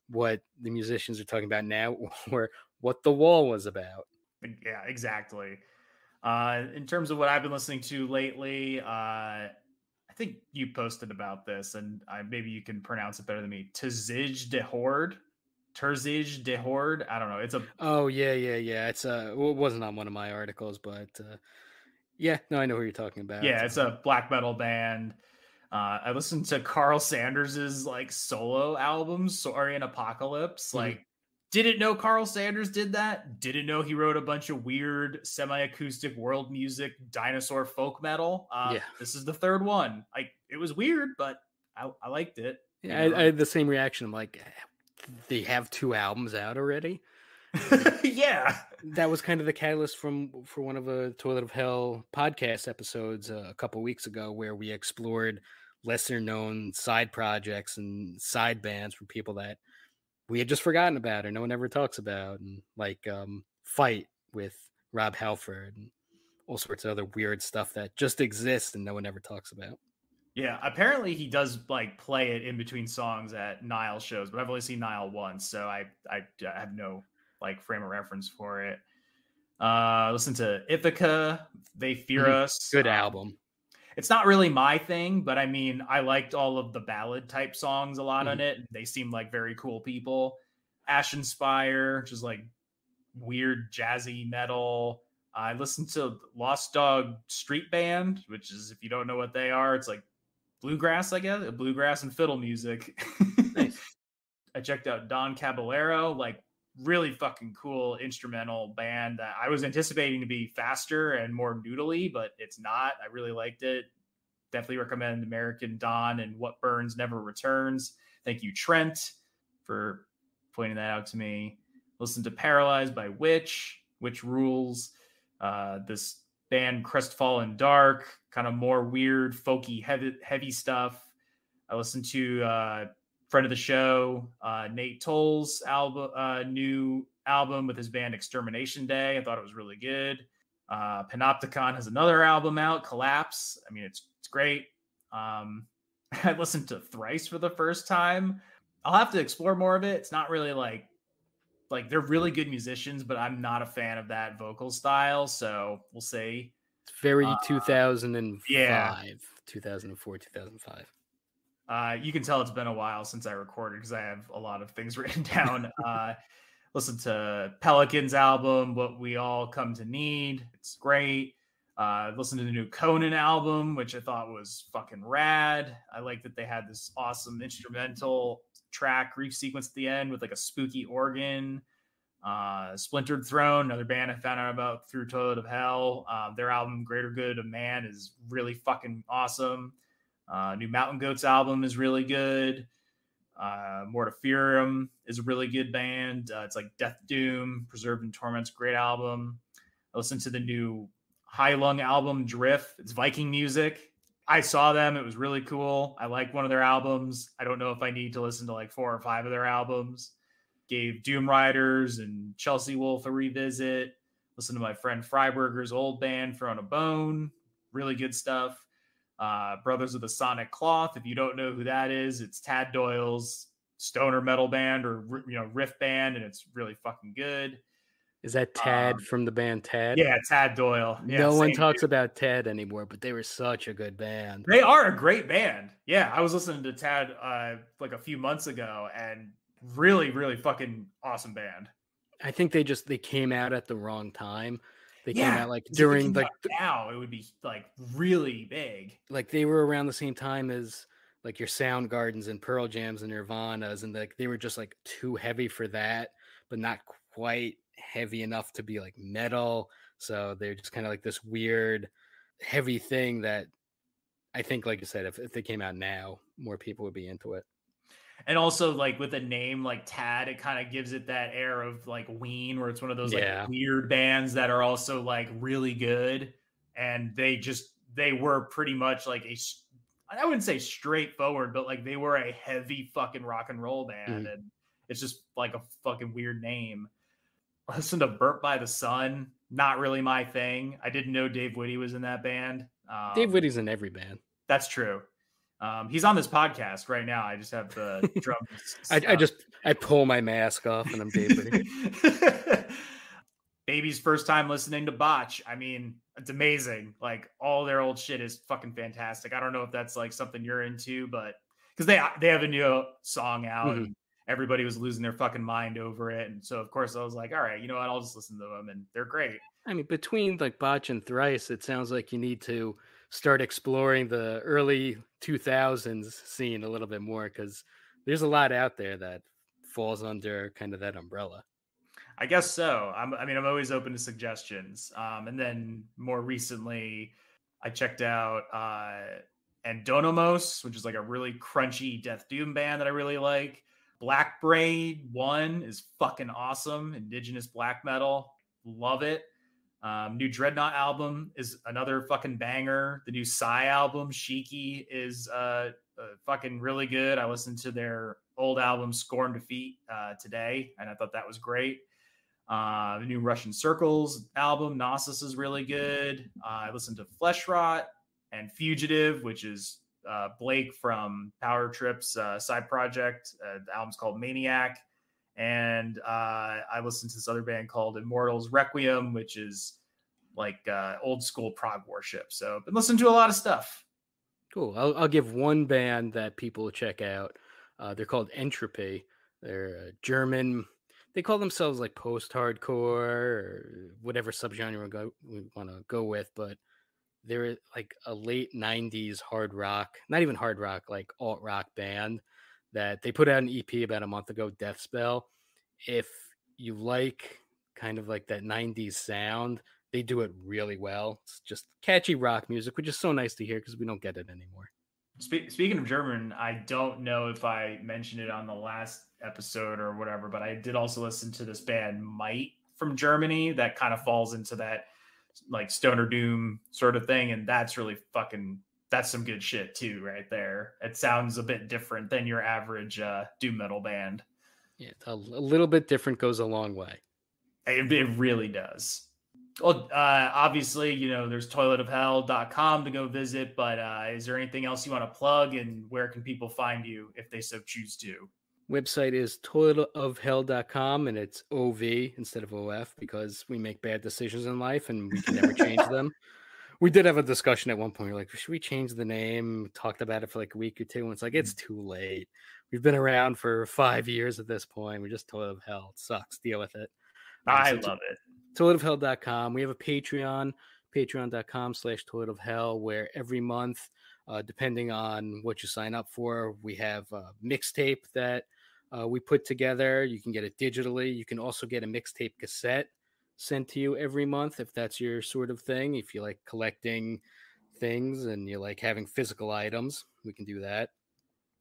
what the musicians are talking about now or what The Wall was about. Yeah, exactly. In terms of what I've been listening to lately, I think you posted about this, and maybe you can pronounce it better than me. Terzij de Horde. Terzij de Horde. I don't know. It's a Oh yeah. It's it wasn't on one of my articles, but yeah, no, I know who you're talking about. Yeah, it's a black metal band. I listened to Carl Sanders's like solo albums, Saurian Apocalypse. Like, didn't know Carl Sanders did that. Didn't know he wrote a bunch of weird semi-acoustic world music, dinosaur folk metal. This is the third one. Like, it was weird, but I liked it. Yeah, I had the same reaction. I'm like, they have 2 albums out already. Yeah, that was kind of the catalyst for one of the Toilet of Hell podcast episodes a couple weeks ago, where we explored lesser known side projects and side bands from people that we had just forgotten about or no one ever talks about, and like Fight with Rob Halford and all sorts of other weird stuff that just exists and no one ever talks about. Yeah, apparently he does like play it in between songs at Nile shows, but I've only seen Nile once, so I have no like frame of reference for it. Listen to Ithaca, They Fear Us. Good album. It's not really my thing, but I mean, I liked all of the ballad type songs a lot on it. They seem like very cool people. Ashen Spire, which is like weird jazzy metal. I listened to Lost Dog Street Band, which is, if you don't know what they are, it's like bluegrass, I guess, bluegrass and fiddle music. Nice. I checked out Don Caballero, like really fucking cool instrumental band that I was anticipating to be faster and more noodly, but it's not. I really liked it. Definitely recommend American Don and What Burns Never Returns. Thank you, Trent, for pointing that out to me. Listen to Paralyzed by Witch rules. This band Crestfallen Dark, kind of more weird, folky, heavy stuff. I listened to friend of the show, Nate Toll's new album with his band Extermination Day. I thought it was really good. Panopticon has another album out, Collapse. I mean, it's great. I listened to Thrice for the first time. I'll have to explore more of it. It's not really like they're really good musicians, but I'm not a fan of that vocal style. So we'll see. It's very 2005, yeah. 2004, 2005. You can tell it's been a while since I recorded because I have a lot of things written down. Listen to Pelican's album, What We All Come to Need. It's great. Listen to the new Conan album, which I thought was fucking rad. I like that they had this awesome instrumental track grief sequence at the end with like a spooky organ. Splintered Throne, another band I found out about through Toilet of Hell. Their album Greater Good of Man is really fucking awesome. New Mountain Goats album is really good. Mortiferum is a really good band. It's like Death Doom, Preserved in Torment's great album. I listened to the new High Lung album, Drift. It's Viking music. I saw them. It was really cool. I like one of their albums. I don't know if I need to listen to like 4 or 5 of their albums. Gave Doom Riders and Chelsea Wolf a revisit. Listen to my friend Freiberger's old band, Thrown a Bone. Really good stuff. Brothers of the Sonic Cloth. If you don't know who that is, it's Tad Doyle's stoner metal band or riff band, and it's really fucking good. Is that Tad from the band Tad? Yeah, Tad Doyle. Yeah, no one talks about Tad anymore, but they were such a good band. They are a great band. Yeah, I was listening to Tad like a few months ago, and really, really fucking awesome band. I think they came out at the wrong time. They came out like during like now it would be like really big. Like they were around the same time as like your Soundgardens and Pearl Jams and Nirvanas, and like they were just like too heavy for that, but not quite heavy enough to be like metal. So they're just kind of like this weird heavy thing that I think, like you said, if they came out now, more people would be into it. And also, like with a name like Tad, it kind of gives it that air of like Ween, where it's one of those like weird bands that are also like really good. And they were pretty much like I wouldn't say straightforward, but like they were a heavy fucking rock and roll band. And it's just like a fucking weird name. Listen to Burnt by the Sun. Not really my thing. I didn't know Dave Whitty was in that band. Dave Whitty's in every band. That's true. He's on this podcast right now. I just have the drums. I pull my mask off and I'm Dave Whitty. baby's first time listening to Botch. I mean, it's amazing. Like all their old shit is fucking fantastic. I don't know if that's like something you're into, but because they have a new song out and everybody was losing their fucking mind over it. And so of course I was like, all right, you know what? I'll just listen to them, and they're great. I mean, between like Botch and Thrice, it sounds like you need to start exploring the early 2000s scene a little bit more, because there's a lot out there that falls under kind of that umbrella. I guess so. I'm always open to suggestions. And then more recently, I checked out Andonomos, which is like a really crunchy death doom band that I really like. Black Braid 1 is fucking awesome. Indigenous black metal. Love it. New Dreadnought album is another fucking banger. The new Psy album, Shiki, is fucking really good. I listened to their old album, Scorn Defeat, today, and I thought that was great. The new Russian Circles album, Gnosis, is really good. I listened to Flesh Rot and Fugitive, which is Blake from Power Trip's side project. The album's called Maniac. And I listened to this other band called Immortals Requiem, which is like old school prog worship. So I've been listening to a lot of stuff. Cool. I'll give one band that people check out. They're called Entropy. They're German. They call themselves like post-hardcore or whatever subgenre we want to go with, but they're like a late 90s hard rock, not even hard rock, like alt rock band that they put out an EP about a month ago, Death Spell. If you like kind of like that 90s sound, they do it really well. It's just catchy rock music, which is so nice to hear because we don't get it anymore. Speaking of German, I don't know if I mentioned it on the last episode or whatever, but I did also listen to this band Might from Germany that kind of falls into that like stoner doom sort of thing. And that's really that's some good shit too, right there. It sounds a bit different than your average doom metal band. Yeah, a little bit different goes a long way. It really does. Well, obviously, there's toiletofhell.com to go visit, but is there anything else you want to plug, and where can people find you if they so choose to? Website is toiletofhell.com, and it's OV instead of OF because we make bad decisions in life and we can never change them. We did have a discussion at one point. We're like, should we change the name? Talked about it for like a week or two. And it's like, it's too late. We've been around for 5 years at this point. We're just Toilet of Hell. It sucks. Deal with it. I love it. Toiletofhell.com. We have a Patreon, patreon.com/toiletofhell, where every month, depending on what you sign up for, we have a mixtape that we put together. You can get it digitally. You can also get a mixtape cassette sent to you every month if that's your sort of thing. If you like collecting things and you like having physical items, we can do that.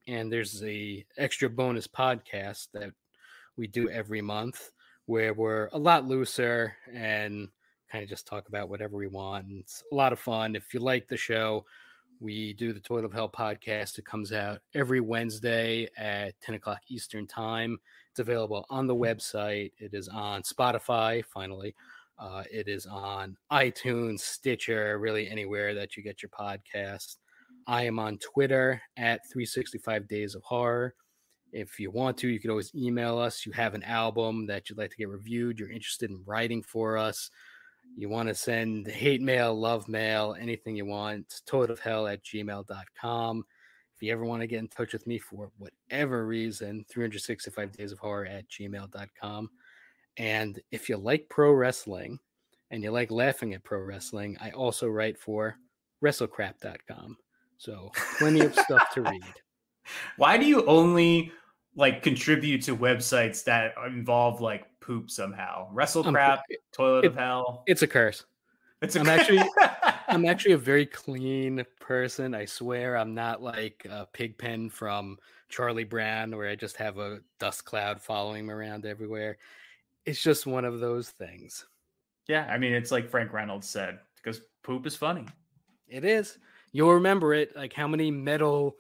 And there's a extra bonus podcast that we do every month where we're a lot looser and kind of just talk about whatever we want. And it's a lot of fun. If you like the show, we do the Toilet of Hell podcast. It comes out every Wednesday at 10 o'clock Eastern time. It's available on the website. It is on Spotify, finally. It is on iTunes, Stitcher, really anywhere that you get your podcast. I am on Twitter at 365 Days of Horror. If you want to, you can always email us. You have an album that you'd like to get reviewed. You're interested in writing for us. You want to send hate mail, love mail, anything you want, toiletofhell@gmail.com. If you ever want to get in touch with me for whatever reason, 365daysofhorror@gmail.com. And if you like pro wrestling and you like laughing at pro wrestling, I also write for wrestlecrap.com. So plenty of stuff to read. Why do you only like contribute to websites that involve like poop somehow? WrestleCrap, Toilet of Hell. It's a curse. I'm actually a very clean person. I swear I'm not like Pigpen from Charlie Brown where I just have a dust cloud following me around everywhere. It's just one of those things. Yeah, I mean, it's like Frank Reynolds said, because poop is funny. It is. You'll remember it. Like how many metal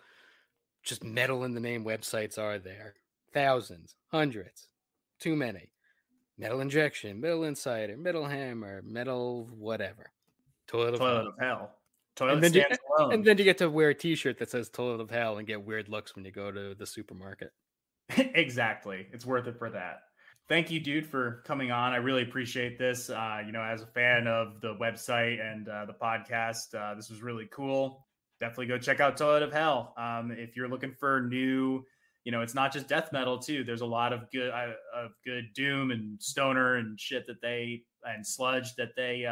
in the name websites are there? Thousands, hundreds, too many. Metal Injection, Metal Insider, Metal Hammer, Metal whatever. Toilet of Hell. And then you get to wear a t-shirt that says Toilet of Hell and get weird looks when you go to the supermarket. Exactly. It's worth it for that. Thank you, dude, for coming on. I really appreciate this. As a fan of the website and the podcast, this was really cool. Definitely go check out Toilet of Hell. If you're looking for new, it's not just death metal too. There's a lot of good doom and stoner and shit and sludge that they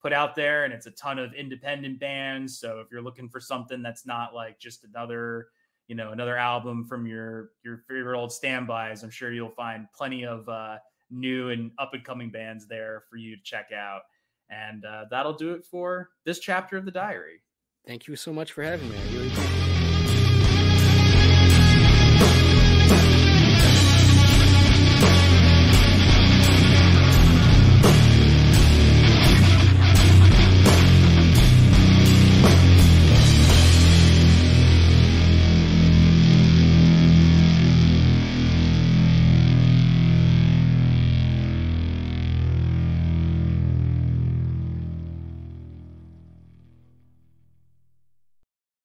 put out there, and it's a ton of independent bands. So if you're looking for something that's not like just another album from your favorite old standbys, I'm sure you'll find plenty of new and up and coming bands there for you to check out. And that'll do it for this chapter of the diary. Thank you so much for having me. I really appreciate it.